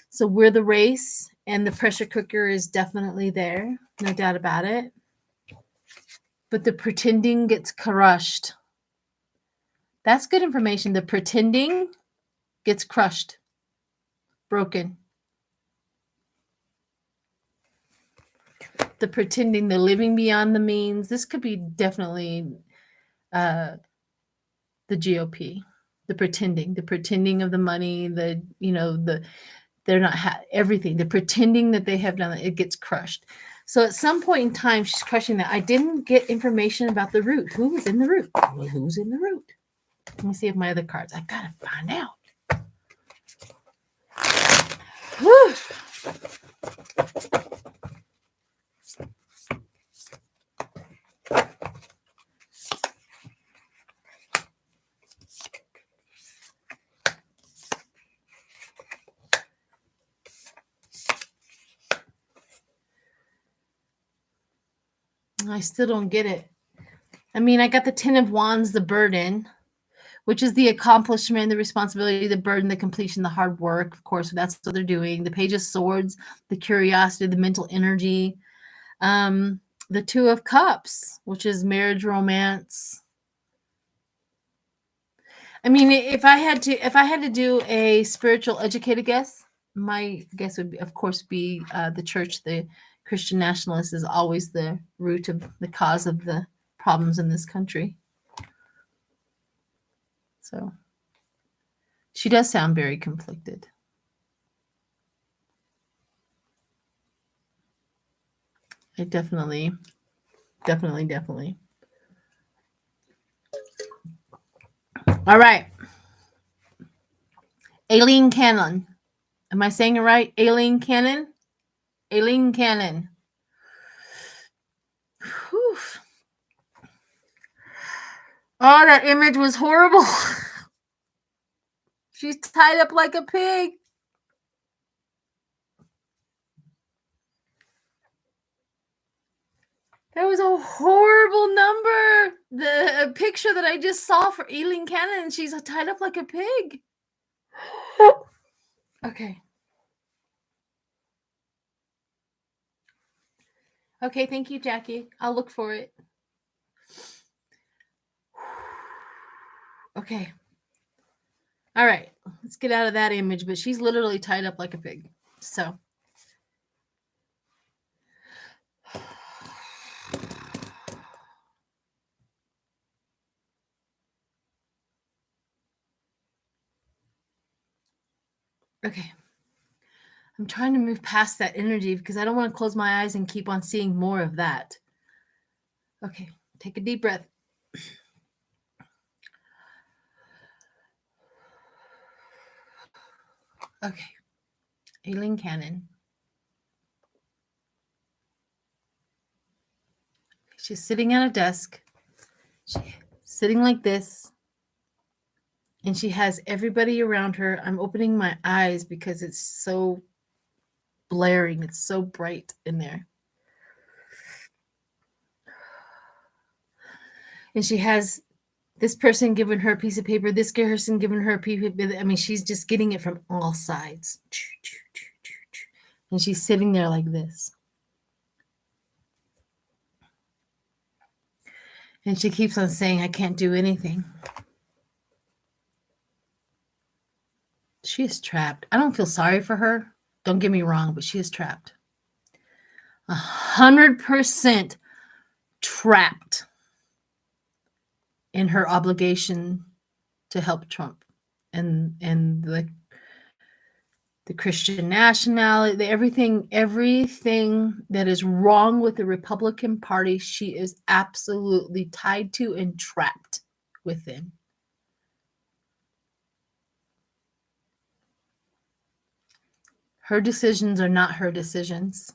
So we're the race, and the pressure cooker is definitely there, no doubt about it. But the pretending gets crushed. That's good information. The pretending gets crushed, broken. The pretending, the living beyond the means. This could be definitely the GOP. The pretending of the money, they're not everything. The pretending that they have done it gets crushed. So at some point in time, she's crushing that. I didn't get information about the root. Who was in the root? Well, who's in the root? Let me see if my other cards. I've got to find out. Whew. I still don't get it. I mean, I got the 10 of Wands, the burden, which is the accomplishment, the responsibility, the burden, the completion, the hard work. Of course, that's what they're doing. The Page of Swords, the curiosity, the mental energy. The 2 of Cups, which is marriage, romance. I mean, if I had to do a spiritual educated guess, my guess would be, of course, be the church. The Christian nationalist is always the root of the cause of the problems in this country. So she does sound very conflicted. I definitely. All right. Aileen Cannon. Am I saying it right? Aileen Cannon? Aileen Cannon. Whew. Oh, that image was horrible. She's tied up like a pig. That was a horrible number. The picture that I just saw for Aileen Cannon, she's tied up like a pig. Okay. Okay, thank you, Jackie. I'll look for it. Okay. All right. Let's get out of that image, but she's literally tied up like a pig. So. Okay. I'm trying to move past that energy because I don't want to close my eyes and keep on seeing more of that. Okay. Take a deep breath. Okay. Aileen Cannon. She's sitting at a desk. She's sitting like this. And she has everybody around her. I'm opening my eyes because it's so blaring. It's so bright in there. And she has this person giving her a piece of paper, this person giving her a piece of paper. I mean, she's just getting it from all sides. And she's sitting there like this. And she keeps on saying, I can't do anything. She is trapped. I don't feel sorry for her. Don't get me wrong, but she is trapped. 100% trapped in her obligation to help Trump and the Christian nationality, everything that is wrong with the Republican Party, she is absolutely tied to and trapped within. Her decisions are not her decisions.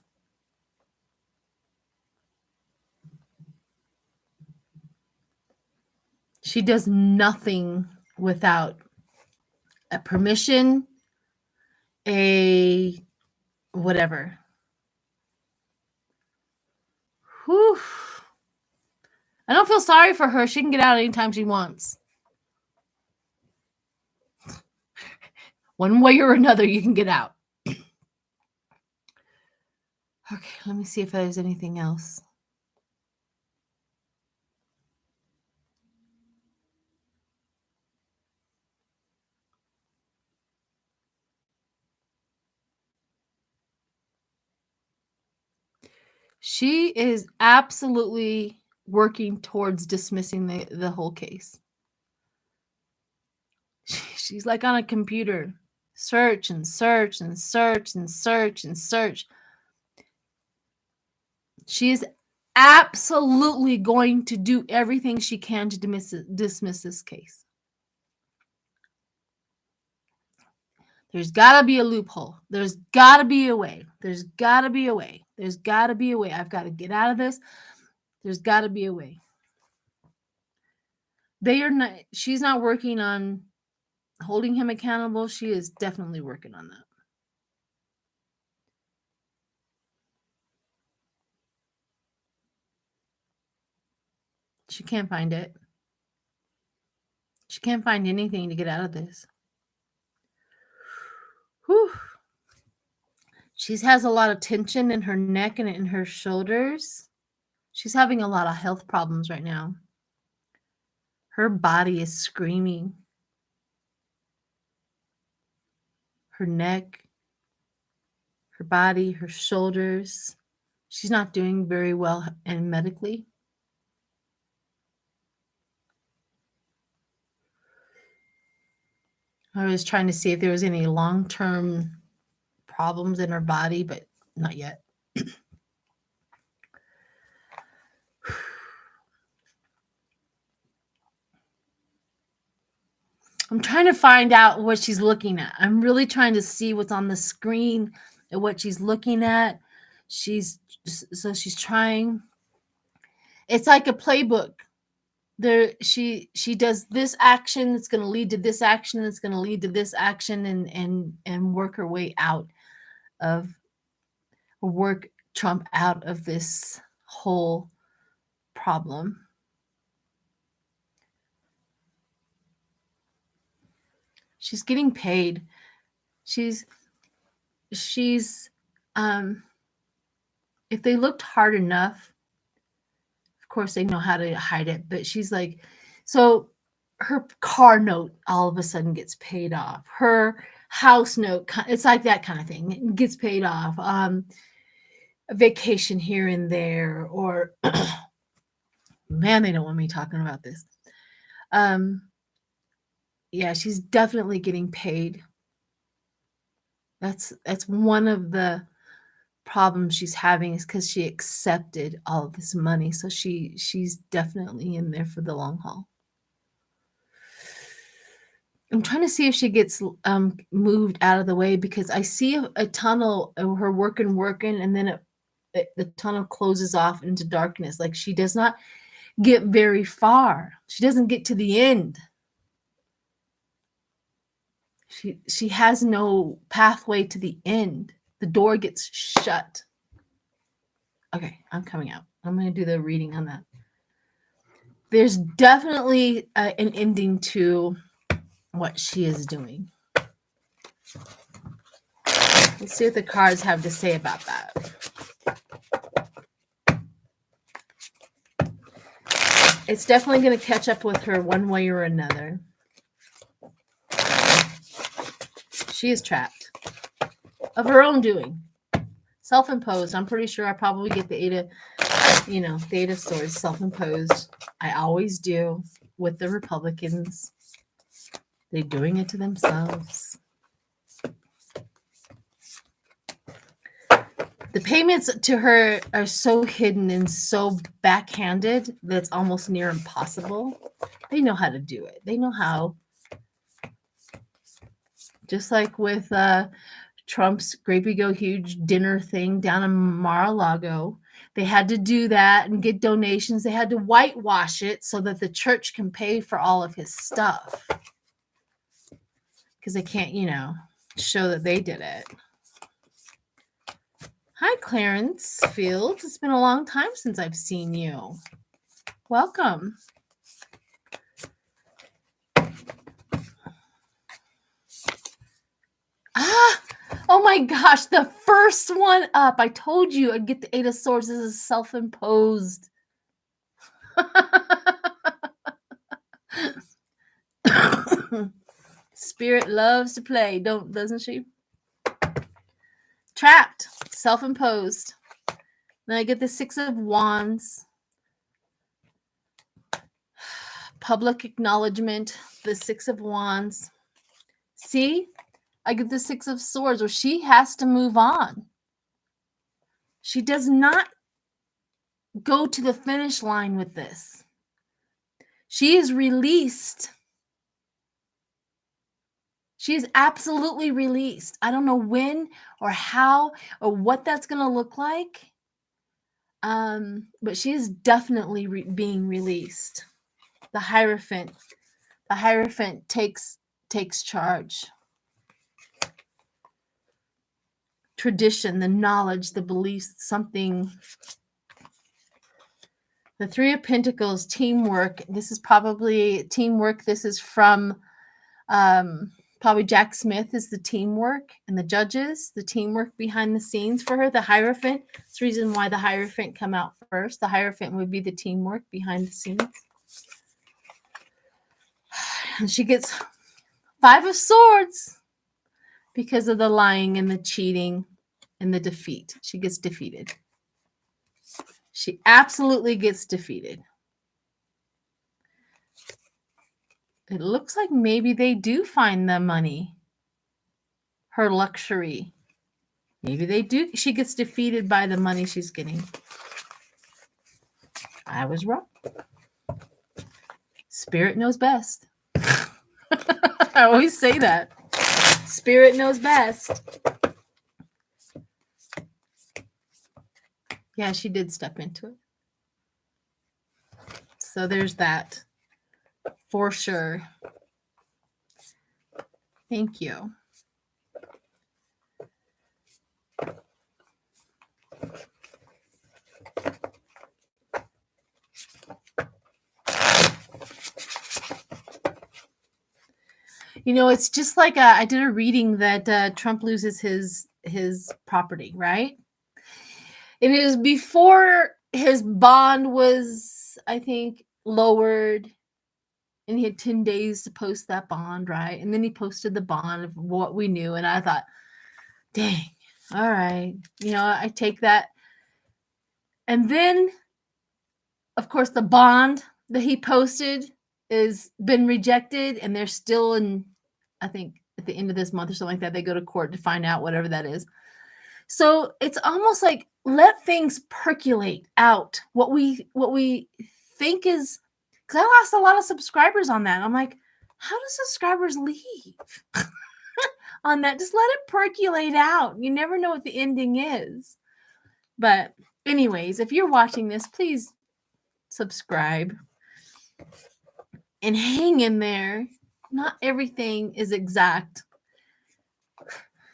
She does nothing without a permission, a whatever. Whew. I don't feel sorry for her. She can get out anytime she wants. One way or another, you can get out. Okay, let me see if there's anything else. She is absolutely working towards dismissing the whole case. She's like on a computer. Search and search and search and search and search. She is absolutely going to do everything she can to dismiss this case. There's got to be a loophole. There's got to be a way. There's got to be a way. There's got to be a way. I've got to get out of this. There's got to be a way. She's not working on holding him accountable. She is definitely working on that. She can't find it. She can't find anything to get out of this. Whew. She has a lot of tension in her neck and in her shoulders. She's having a lot of health problems right now. Her body is screaming. Her neck, her body, her shoulders. She's not doing very well and medically. I was trying to see if there was any long-term problems in her body, but not yet. I'm trying to find out what she's looking at. I'm really trying to see what's on the screen and what she's looking at. She's trying. It's like a playbook. She does this action that's going to lead to this action that's going to lead to this action, and work her way out of work Trump out of this whole problem. She's getting paid. She's if they looked hard enough, of course they know how to hide it, but she's like, so her car note all of a sudden gets paid off. Her house note, it's like that kind of thing. It gets paid off. A vacation here and there, or man, they don't want me talking about this. Yeah, she's definitely getting paid. That's one of the problems she's having, is because she accepted all of this money. So she's definitely in there for the long haul. I'm trying to see if she gets moved out of the way, because I see a tunnel of her working, and then the tunnel closes off into darkness. Like, she does not get very far. She doesn't get to the end. She has no pathway to the end. The door gets shut. Okay, I'm coming out. I'm going to do the reading on that. There's definitely an ending to what she is doing. Let's see what the cards have to say about that. It's definitely going to catch up with her one way or another. She is trapped. Of her own doing. Self-imposed. I'm pretty sure I probably get the Eight of Swords, self-imposed. I always do with the Republicans. They're doing it to themselves. The payments to her are so hidden and so backhanded that it's almost near impossible. They know how to do it. They know how. Just like with Trump's great big huge dinner thing down in Mar-a-Lago. They had to do that and get donations. They had to whitewash it so that the church can pay for all of his stuff. Because they can't, show that they did it. Hi, Clarence Fields. It's been a long time since I've seen you. Welcome. Oh my gosh, the first one up. I told you I'd get the Eight of Swords. This is self-imposed. Spirit loves to play, doesn't she? Trapped, self-imposed. Then I get the Six of Wands. Public acknowledgement, the Six of Wands. See? I get the Six of Swords, where she has to move on. She does not go to the finish line with this. She is released. She is absolutely released. I don't know when or how or what that's going to look like. But she is definitely being released. The Hierophant. The Hierophant takes charge. Tradition, the knowledge, the beliefs, something. The Three of Pentacles, teamwork. This is probably teamwork. This is from probably Jack Smith is the teamwork, and the Judges, the teamwork behind the scenes for her. The Hierophant. That's the reason why the Hierophant come out first. The Hierophant would be the teamwork behind the scenes. And she gets Five of Swords because of the lying and the cheating and the defeat. She gets defeated. She absolutely gets defeated. It looks like maybe they do find the money. Her luxury. Maybe they do. She gets defeated by the money she's getting. I was wrong. Spirit knows best. I always say that. Spirit knows best. Yeah, she did step into it. So there's that. For sure. Thank you. You know, it's just like I did a reading that Trump loses his property, right? And it was before his bond was, I think, lowered, and he had 10 days to post that bond, right? And then he posted the bond of what we knew, and I thought, dang, all right, you know, I take that. And then, of course, the bond that he posted is been rejected, and they're still in, I think, at the end of this month or something like that, they go to court to find out whatever that is. So it's almost like let things percolate out. What we think is, because I lost a lot of subscribers on that. I'm like, how do subscribers leave on that? Just let it percolate out. You never know what the ending is. But anyways, if you're watching this, please subscribe and hang in there. Not everything is exact.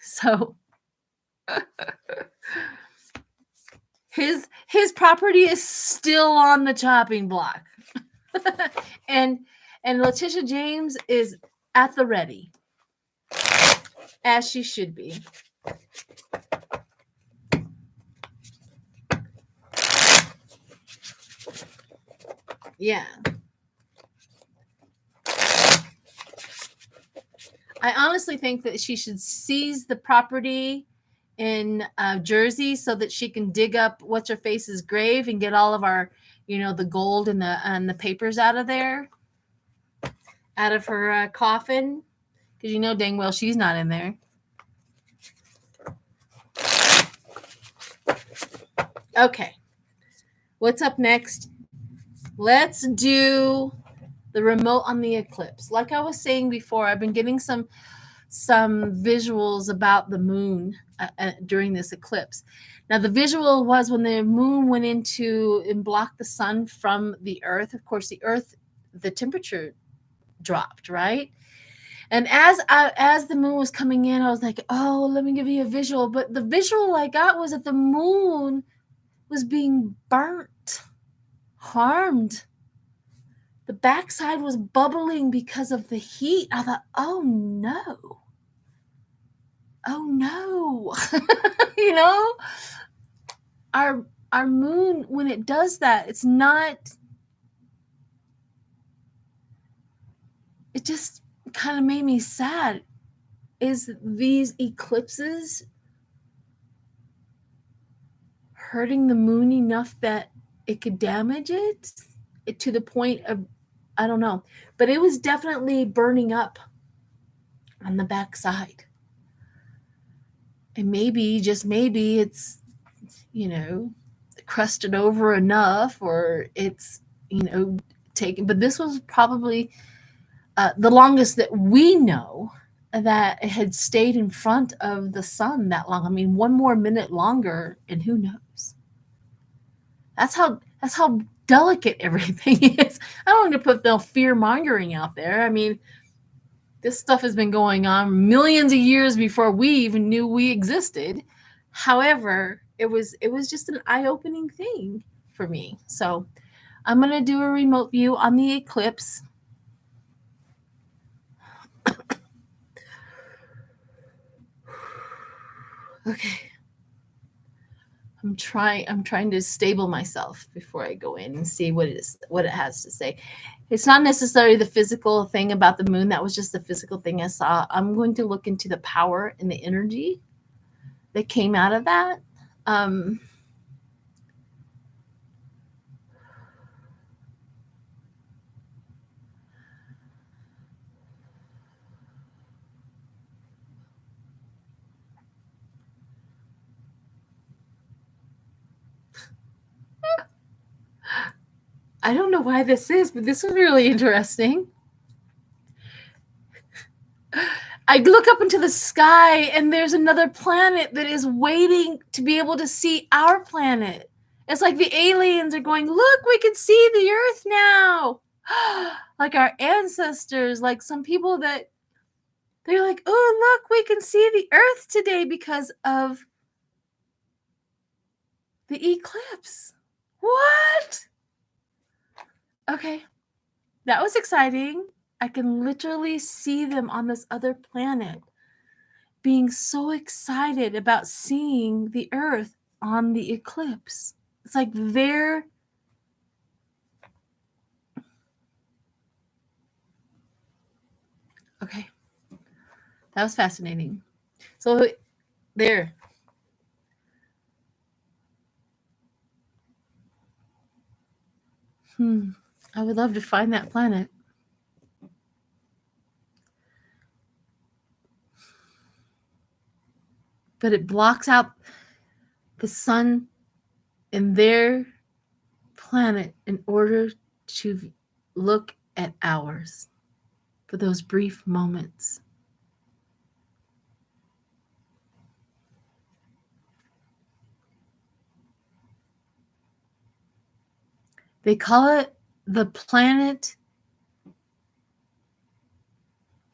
So his property is still on the chopping block. and Letitia James is at the ready, as she should be. Yeah. I honestly think that she should seize the property in Jersey so that she can dig up what's her face's grave and get all of our, you know, the gold and the papers out of there, out of her coffin, because you know dang well she's not in there. Okay, what's up next? Let's do the remote on the eclipse. Like I was saying before, I've been getting some visuals about the moon during this eclipse. Now, the visual was when the moon went into and blocked the sun from the earth. Of course, the earth, the temperature dropped, right? And as the moon was coming in, I was like, oh, let me give you a visual. But the visual I got was that the moon was being burnt, harmed. The backside was bubbling because of the heat. I thought, oh no. Oh no. You know, our moon, when it does that, it's not, it just kind of made me sad. Is these eclipses hurting the moon enough that it could damage it to the point of, I don't know, but it was definitely burning up on the backside. And maybe, just maybe, it's, you know, crusted over enough, or it's, you know, taken. But this was probably the longest that we know that it had stayed in front of the sun that long. I mean, one more minute longer, and who knows? That's how delicate everything is. I don't want to put no fear mongering out there. I mean, this stuff has been going on millions of years before we even knew we existed. However, it was just an eye-opening thing for me. So I'm going to do a remote view on the eclipse. Okay. I'm trying to stable myself before I go in and see what it has to say. It's not necessarily the physical thing about the moon. That was just the physical thing I saw. I'm going to look into the power and the energy that came out of that. I don't know why this is, but this is really interesting. I look up into the sky and there's another planet that is waiting to be able to see our planet. It's like the aliens are going, look, we can see the Earth now. Like our ancestors, like some people that they're like, oh, look, we can see the Earth today because of the eclipse. What? Okay, that was exciting. I can literally see them on this other planet being so excited about seeing the Earth on the eclipse. It's like they're okay. That was fascinating. So there. I would love to find that planet. But it blocks out the sun and their planet in order to look at ours for those brief moments. They call it the planet.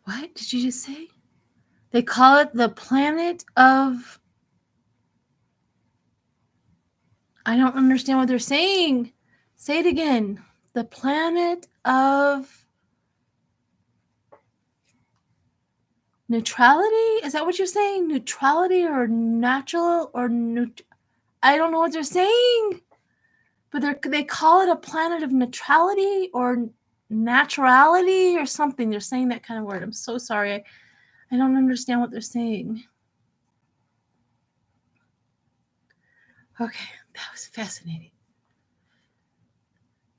What did you just say? They call it the planet of. I don't understand what they're saying. Say it again. The planet of neutrality? Is that what you're saying? Neutrality or natural or I don't know what they're saying. But they call it a planet of neutrality or naturality or something. They're saying that kind of word. I'm so sorry. I don't understand what they're saying. Okay, that was fascinating.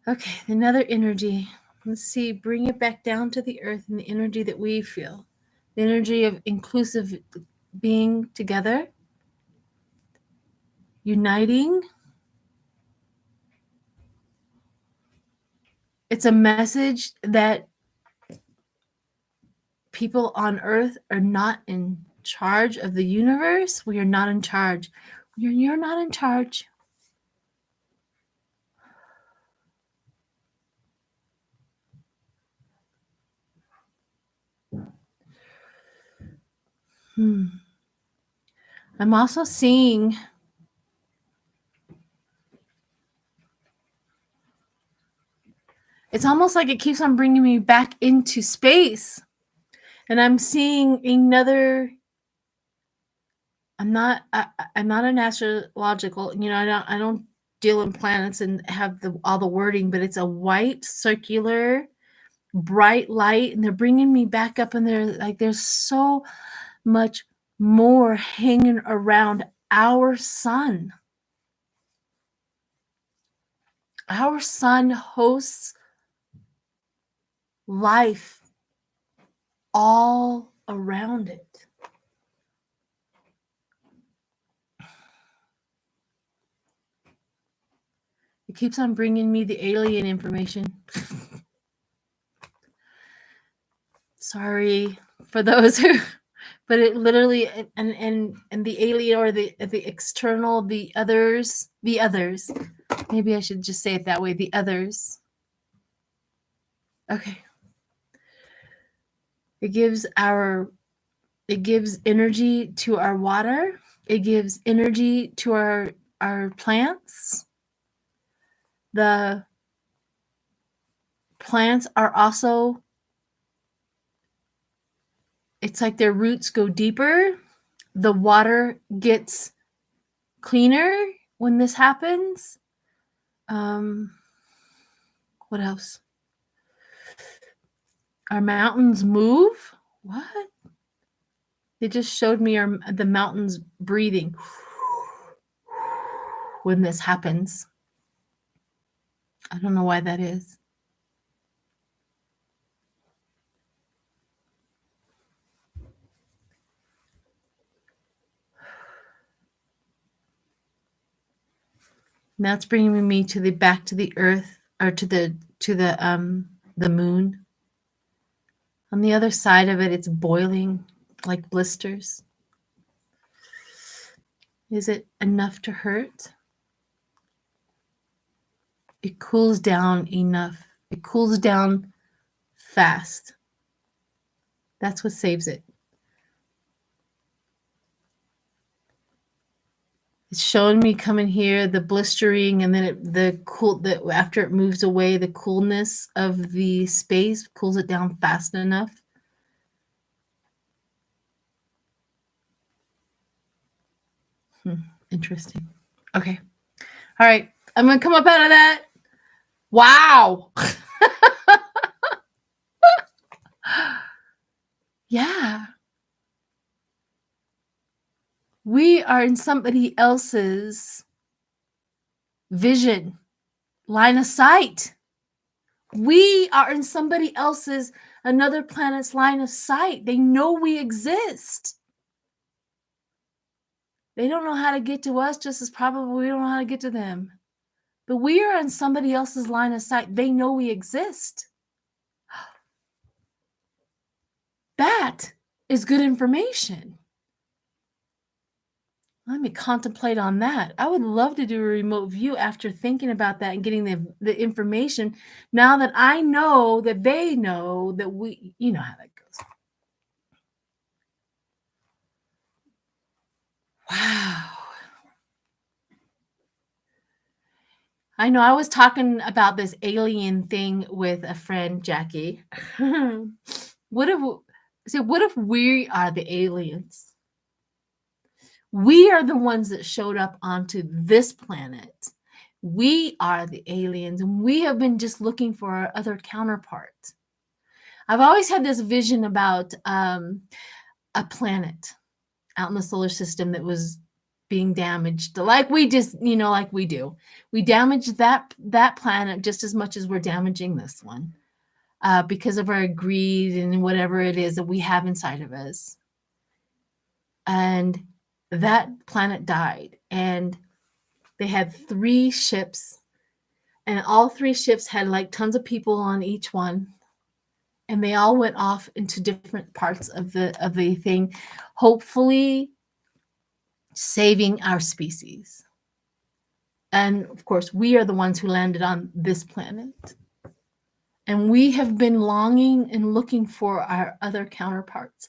Okay, another energy. Let's see, bring it back down to the earth and the energy that we feel. The energy of inclusive being together, uniting. It's a message that people on earth are not in charge of the universe. We are not in charge. You're not in charge. I'm also seeing it's almost like it keeps on bringing me back into space. And I'm seeing another. I'm not an astrological, I don't deal in planets and have all the wording, but it's a white circular bright light and they're bringing me back up and there's so much more hanging around our sun. Our sun hosts life all around it. It keeps on bringing me the alien information. Sorry for those who, but it literally and the alien or the external, the others. Maybe I should just say it that way. The others. Okay. It gives energy to our water. It gives energy to our plants. The plants are also, it's like their roots go deeper. The water gets cleaner when this happens. What else? Our mountains move. What? They just showed me the mountains breathing when this happens. I don't know why that is. Now it's bringing me back to the earth or to the moon. On the other side of it, it's boiling like blisters. Is it enough to hurt? It cools down enough. It cools down fast. That's what saves it. It's showing me coming here, the blistering, and then after it moves away, the coolness of the space cools it down fast enough. Interesting. Okay. All right. I'm going to come up out of that. Wow. Yeah. We are in somebody else's vision, line of sight. We are in somebody else's, another planet's line of sight. They know we exist. They don't know how to get to us just as probably we don't know how to get to them. But we are in somebody else's line of sight. They know we exist. That is good information. Let me contemplate on that. I would love to do a remote view after thinking about that and getting the information. Now that I know that they know that we, you know how that goes. Wow. I know I was talking about this alien thing with a friend, Jackie. What if we are the aliens? We are the ones that showed up onto this planet. We are the aliens, and we have been just looking for our other counterpart. I've always had this vision about a planet out in the solar system that was being damaged, like we just, like we do. We damaged that planet just as much as we're damaging this one because of our greed and whatever it is that we have inside of us. And that planet died, and they had 3 ships, and all 3 ships had like tons of people on each one, and they all went off into different parts of the thing, hopefully saving our species. And of course, we are the ones who landed on this planet, and we have been longing and looking for our other counterparts.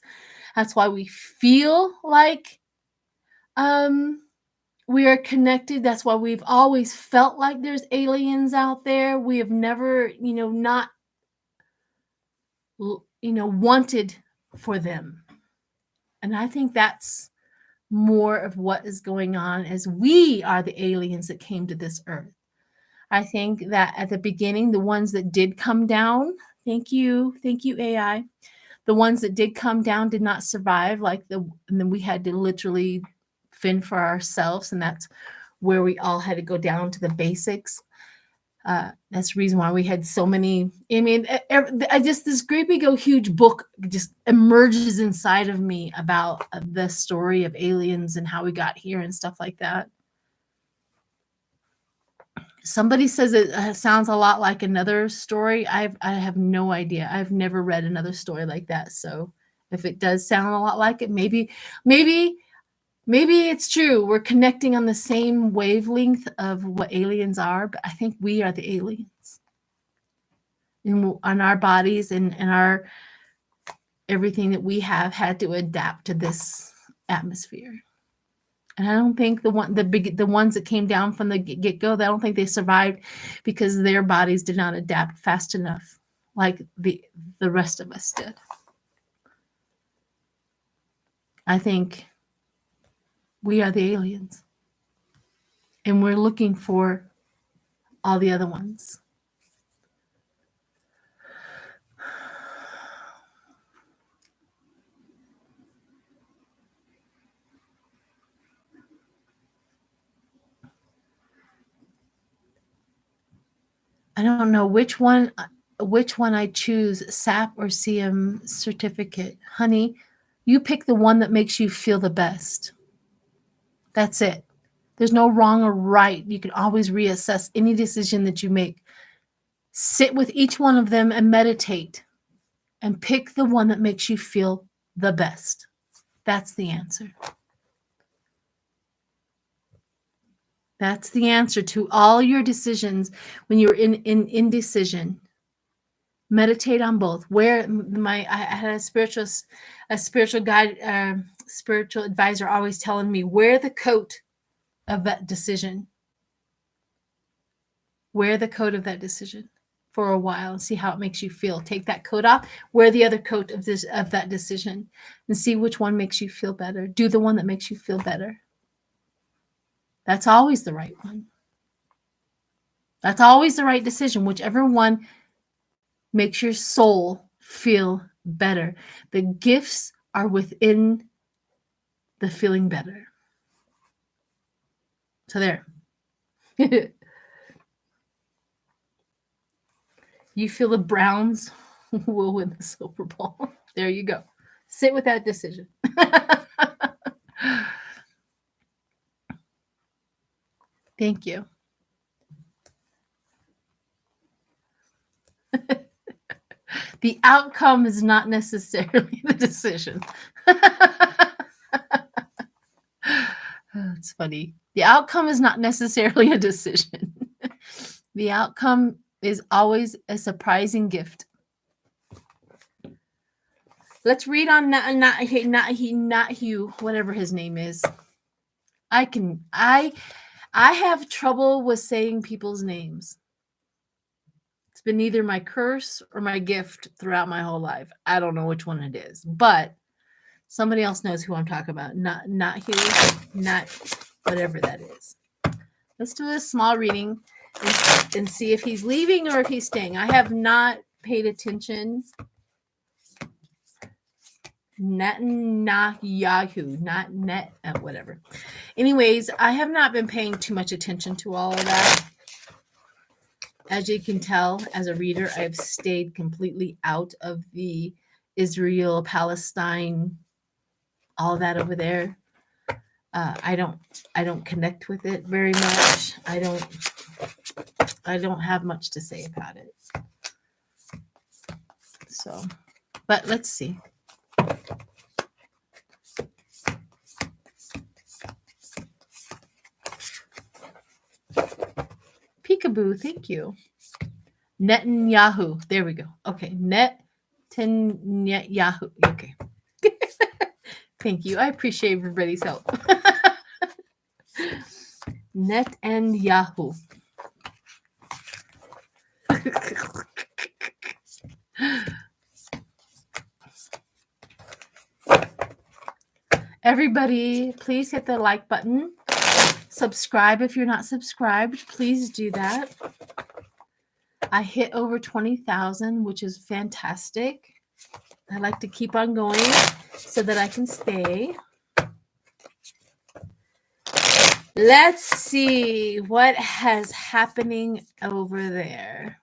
That's why we feel like we are connected. That's why we've always felt like there's aliens out there. We have never, not, wanted for them. And I think that's more of what is going on, as we are the aliens that came to this earth. I think that at the beginning, the ones that did come down, thank you, AI. The ones that did come down did not survive, and then we had to literally fend for ourselves, and that's where we all had to go down to the basics. That's the reason why we had so many. I mean, this great big huge book just emerges inside of me about the story of aliens and how we got here and stuff like that. Somebody says it sounds a lot like another story. I have no idea. I've never read another story like that. So if it does sound a lot like it, maybe it's true. We're connecting on the same wavelength of what aliens are, but I think we are the aliens. On our bodies and our everything that we have had to adapt to this atmosphere. And I don't think the ones that came down from the get-go, I don't think they survived because their bodies did not adapt fast enough like the rest of us did. I think we are the aliens, and we're looking for all the other ones. I don't know which one I choose, SAP or CM certificate. Honey, you pick the one that makes you feel the best. That's it. There's no wrong or right. You can always reassess any decision that you make. Sit with each one of them and meditate. and pick the one that makes you feel the best. That's the answer. That's the answer to all your decisions when you're in indecision. Meditate on both. Where I had a spiritual guide, spiritual advisor always telling me, wear the coat of that decision. Wear the coat of that decision for a while and see how it makes you feel. Take that coat off, wear the other coat of that decision, and see which one makes you feel better. Do the one that makes you feel better. That's always the right one. That's always the right decision, whichever one makes your soul feel better. The gifts are within the feeling better. So there. You feel the Browns will win the Super Bowl. There you go. Sit with that decision. Thank you. The outcome is not necessarily the decision. That's funny. The outcome is not necessarily a decision. The outcome is always a surprising gift. Let's read on Netanyahu, whatever his name is. I have trouble with saying people's names. It's been either my curse or my gift throughout my whole life. I don't know which one it is, but somebody else knows who I'm talking about. Not whatever that is. Let's do a small reading and see if he's leaving or if he's staying. I have not paid attention. Netanyahu, not net, whatever. Anyways, I have not been paying too much attention to all of that. As you can tell, as a reader, I've stayed completely out of the Israel, Palestine, all that over there. I don't connect with it very much. I don't have much to say about it. So, but let's see. Peekaboo, thank you. Netanyahu. There we go. Okay. Netanyahu. Okay. Thank you. I appreciate everybody's help. Netanyahu. Everybody, please hit the like button. Subscribe if you're not subscribed. Please do that. I hit over 20,000, which is fantastic. I like to keep on going so that I can stay. Let's see what has happening over there.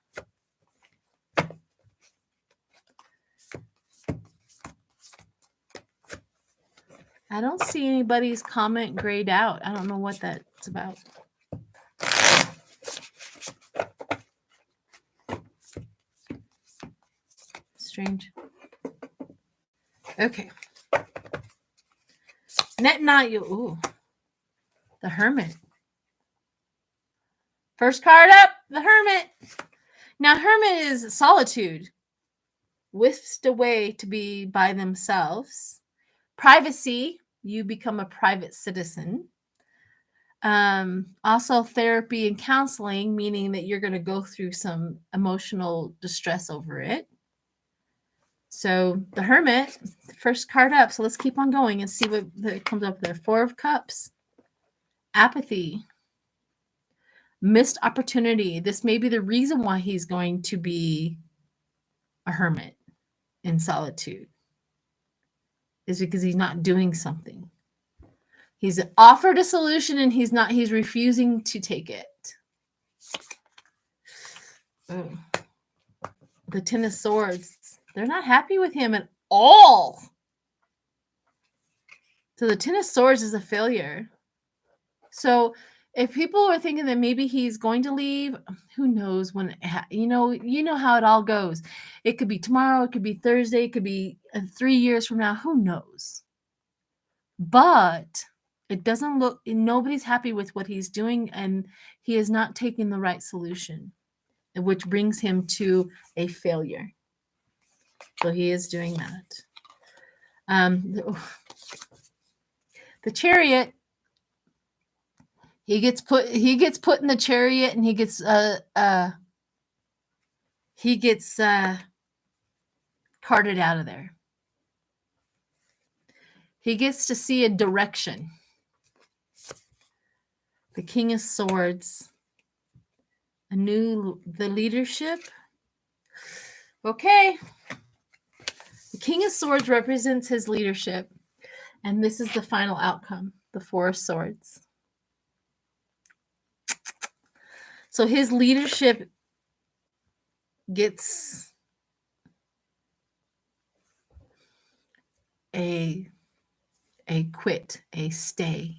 I don't see anybody's comment grayed out. I don't know what that's about. Strange. Okay. Netanyahu. Ooh. The Hermit. First card up, the Hermit. Now, Hermit is solitude. Whisked away to be by themselves. Privacy. You become a private citizen. Also therapy and counseling, meaning that you're going to go through some emotional distress over it. So the Hermit, first card up. So let's keep on going and see what comes up there. Four of Cups. Apathy. Missed opportunity. This may be the reason why he's going to be a hermit in solitude. Is because he's not doing something. He's offered a solution and he's refusing to take it. Oh. The Ten of Swords. They're not happy with him at all. So the Ten of Swords is a failure. So if people are thinking that maybe he's going to leave, who knows when you know how it all goes. It could be tomorrow, it could be Thursday, it could be 3 years from now, who knows. But it doesn't look, nobody's happy with what he's doing, and he is not taking the right solution, which brings him to a failure. So he is doing that. The Chariot, he gets put in the Chariot, and he gets carted out of there. He gets to see a direction. The King of Swords, the leadership. Okay. The King of Swords represents his leadership, and this is the final outcome, the Four of Swords. So his leadership gets a quit, a stay,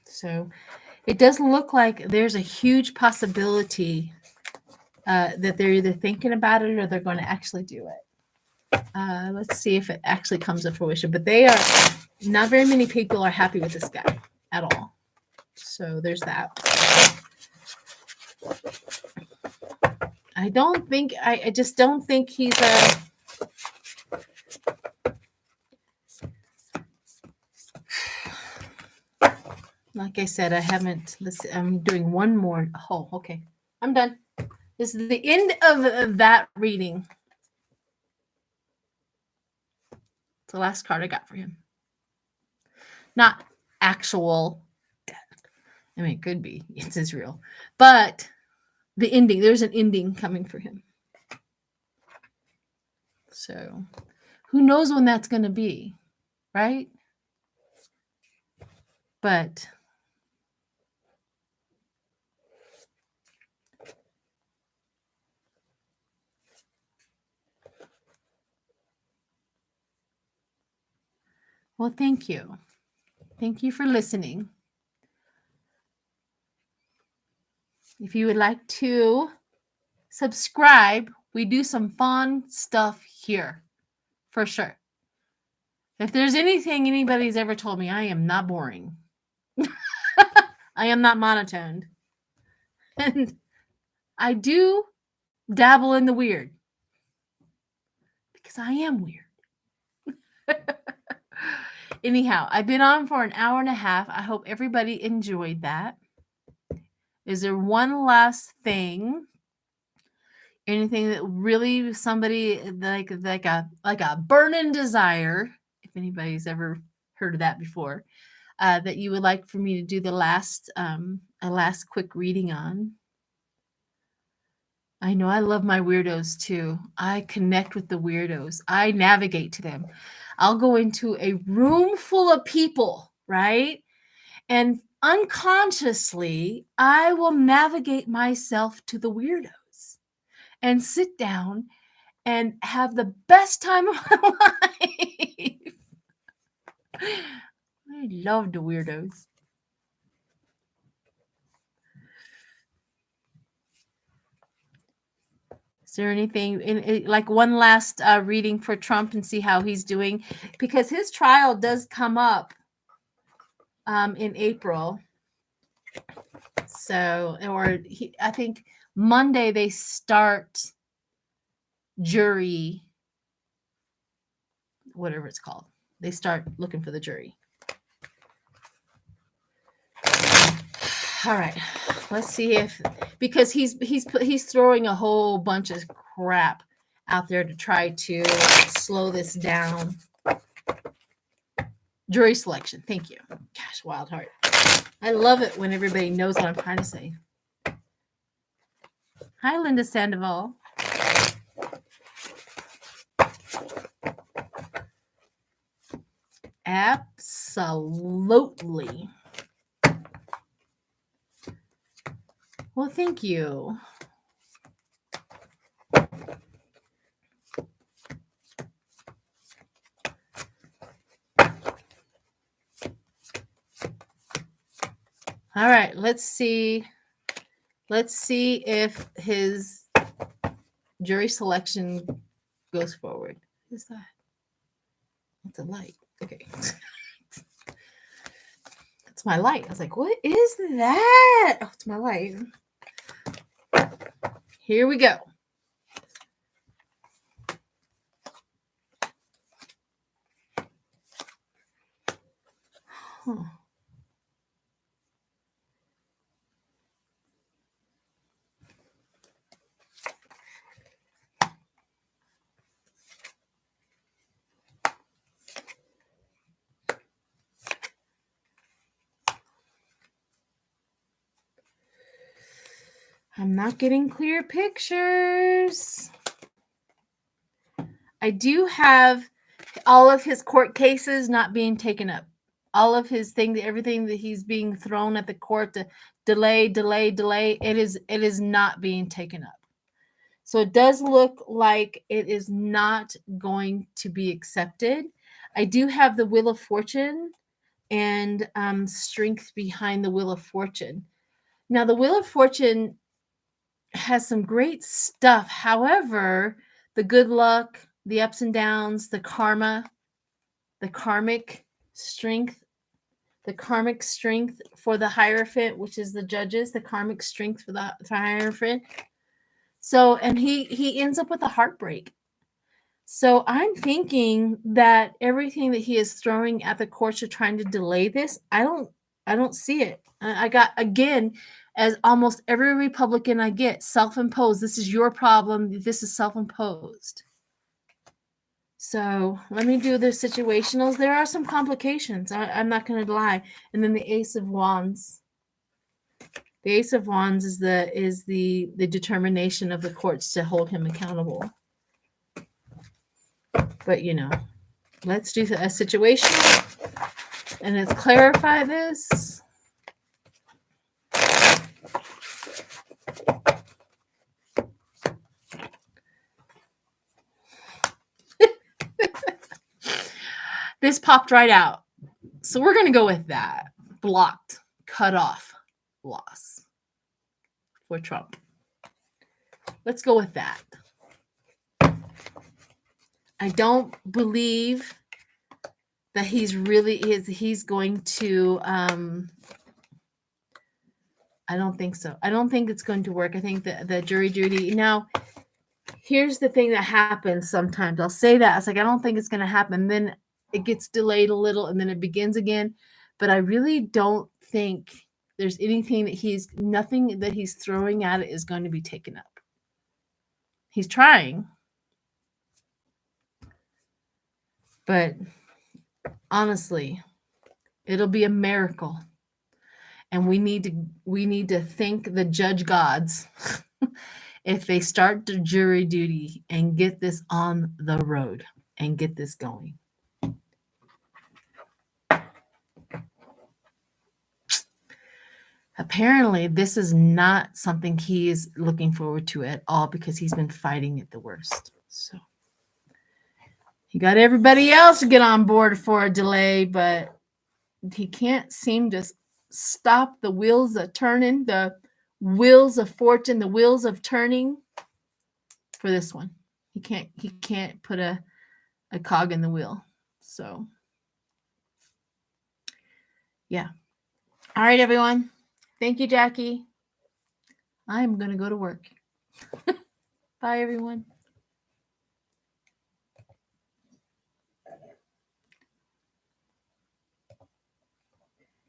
so it doesn't look like there's a huge possibility that they're either thinking about it or they're going to actually do it. Let's see if it actually comes to fruition. But not very many people are happy with this guy at all. So there's that. I just don't think he's like I said, I'm doing one more. Oh, okay. I'm done. This is the end of that reading. It's the last card I got for him. Not actual death. I mean, it could be. It's Israel. But the ending, there's an ending coming for him. So who knows when that's going to be, right? But well, thank you. Thank you for listening. If you would like to subscribe, we do some fun stuff here, for sure. If there's anything anybody's ever told me, I am not boring. I am not monotoned. And I do dabble in the weird. Because I am weird. Anyhow, I've been on for an hour and a half. I hope everybody enjoyed that. Is there one last thing? Anything that really somebody like a burning desire, if anybody's ever heard of that before, that you would like for me to do a last quick reading on? I know I love my weirdos too. I connect with the weirdos. I navigate to them. I'll go into a room full of people, right? And unconsciously, I will navigate myself to the weirdos and sit down and have the best time of my life. I love the weirdos. Is there anything like one last reading for Trump and see how he's doing? Because his trial does come up in April. So, I think Monday they start jury, whatever it's called. They start looking for the jury. All right, let's see because he's throwing a whole bunch of crap out there to try to slow this down. Jury selection. Thank you. Gosh, wild heart. I love it when everybody knows what I'm trying to say. Hi, Linda Sandoval. Absolutely. Well, thank you. All right, let's see. Let's see if his jury selection goes forward. What is that? It's a light. Okay. It's my light. I was like, what is that? Oh, it's my light. Here we go. Huh. I'm not getting clear pictures. I do have all of his court cases not being taken up. All of his things, everything that he's being thrown at the court to delay, it is not being taken up. So it does look like it is not going to be accepted. I do have the Wheel of Fortune and strength behind the Wheel of Fortune. Now, the Wheel of Fortune has some great stuff. However, the good luck, the ups and downs, the karma, the karmic strength for the Hierophant, which is the judges, the karmic strength for the Hierophant. So, and he ends up with a heartbreak. So I'm thinking that everything that he is throwing at the courts are trying to delay this. I don't see it. I got, again, as almost every Republican I get, self-imposed. This is your problem. This is self-imposed. So let me do the situationals. There are some complications. I'm not going to lie. And then the Ace of Wands. The Ace of Wands is the determination of the courts to hold him accountable. But let's do a situation and let's clarify this. This popped right out. So we're going to go with that. Blocked, cut off, loss for Trump. Let's go with that. I don't believe that he's going to, I don't think so. I don't think it's going to work. I think that the jury duty, now, here's the thing that happens sometimes. I'll say that. It's like, I don't think it's going to happen. Then it gets delayed a little and then it begins again. But I really don't think there's nothing that he's throwing at it is going to be taken up. He's trying. But honestly, it'll be a miracle. And we need to thank the judge gods if they start the jury duty and get this on the road and get this going. Apparently, this is not something he is looking forward to at all because he's been fighting it the worst. So he got everybody else to get on board for a delay, but he can't seem to stop the wheels of turning, the wheels of fortune, the wheels of turning for this one. He can't put a cog in the wheel. So yeah. All right, everyone. Thank you, Jackie. I'm going to go to work. Bye, everyone.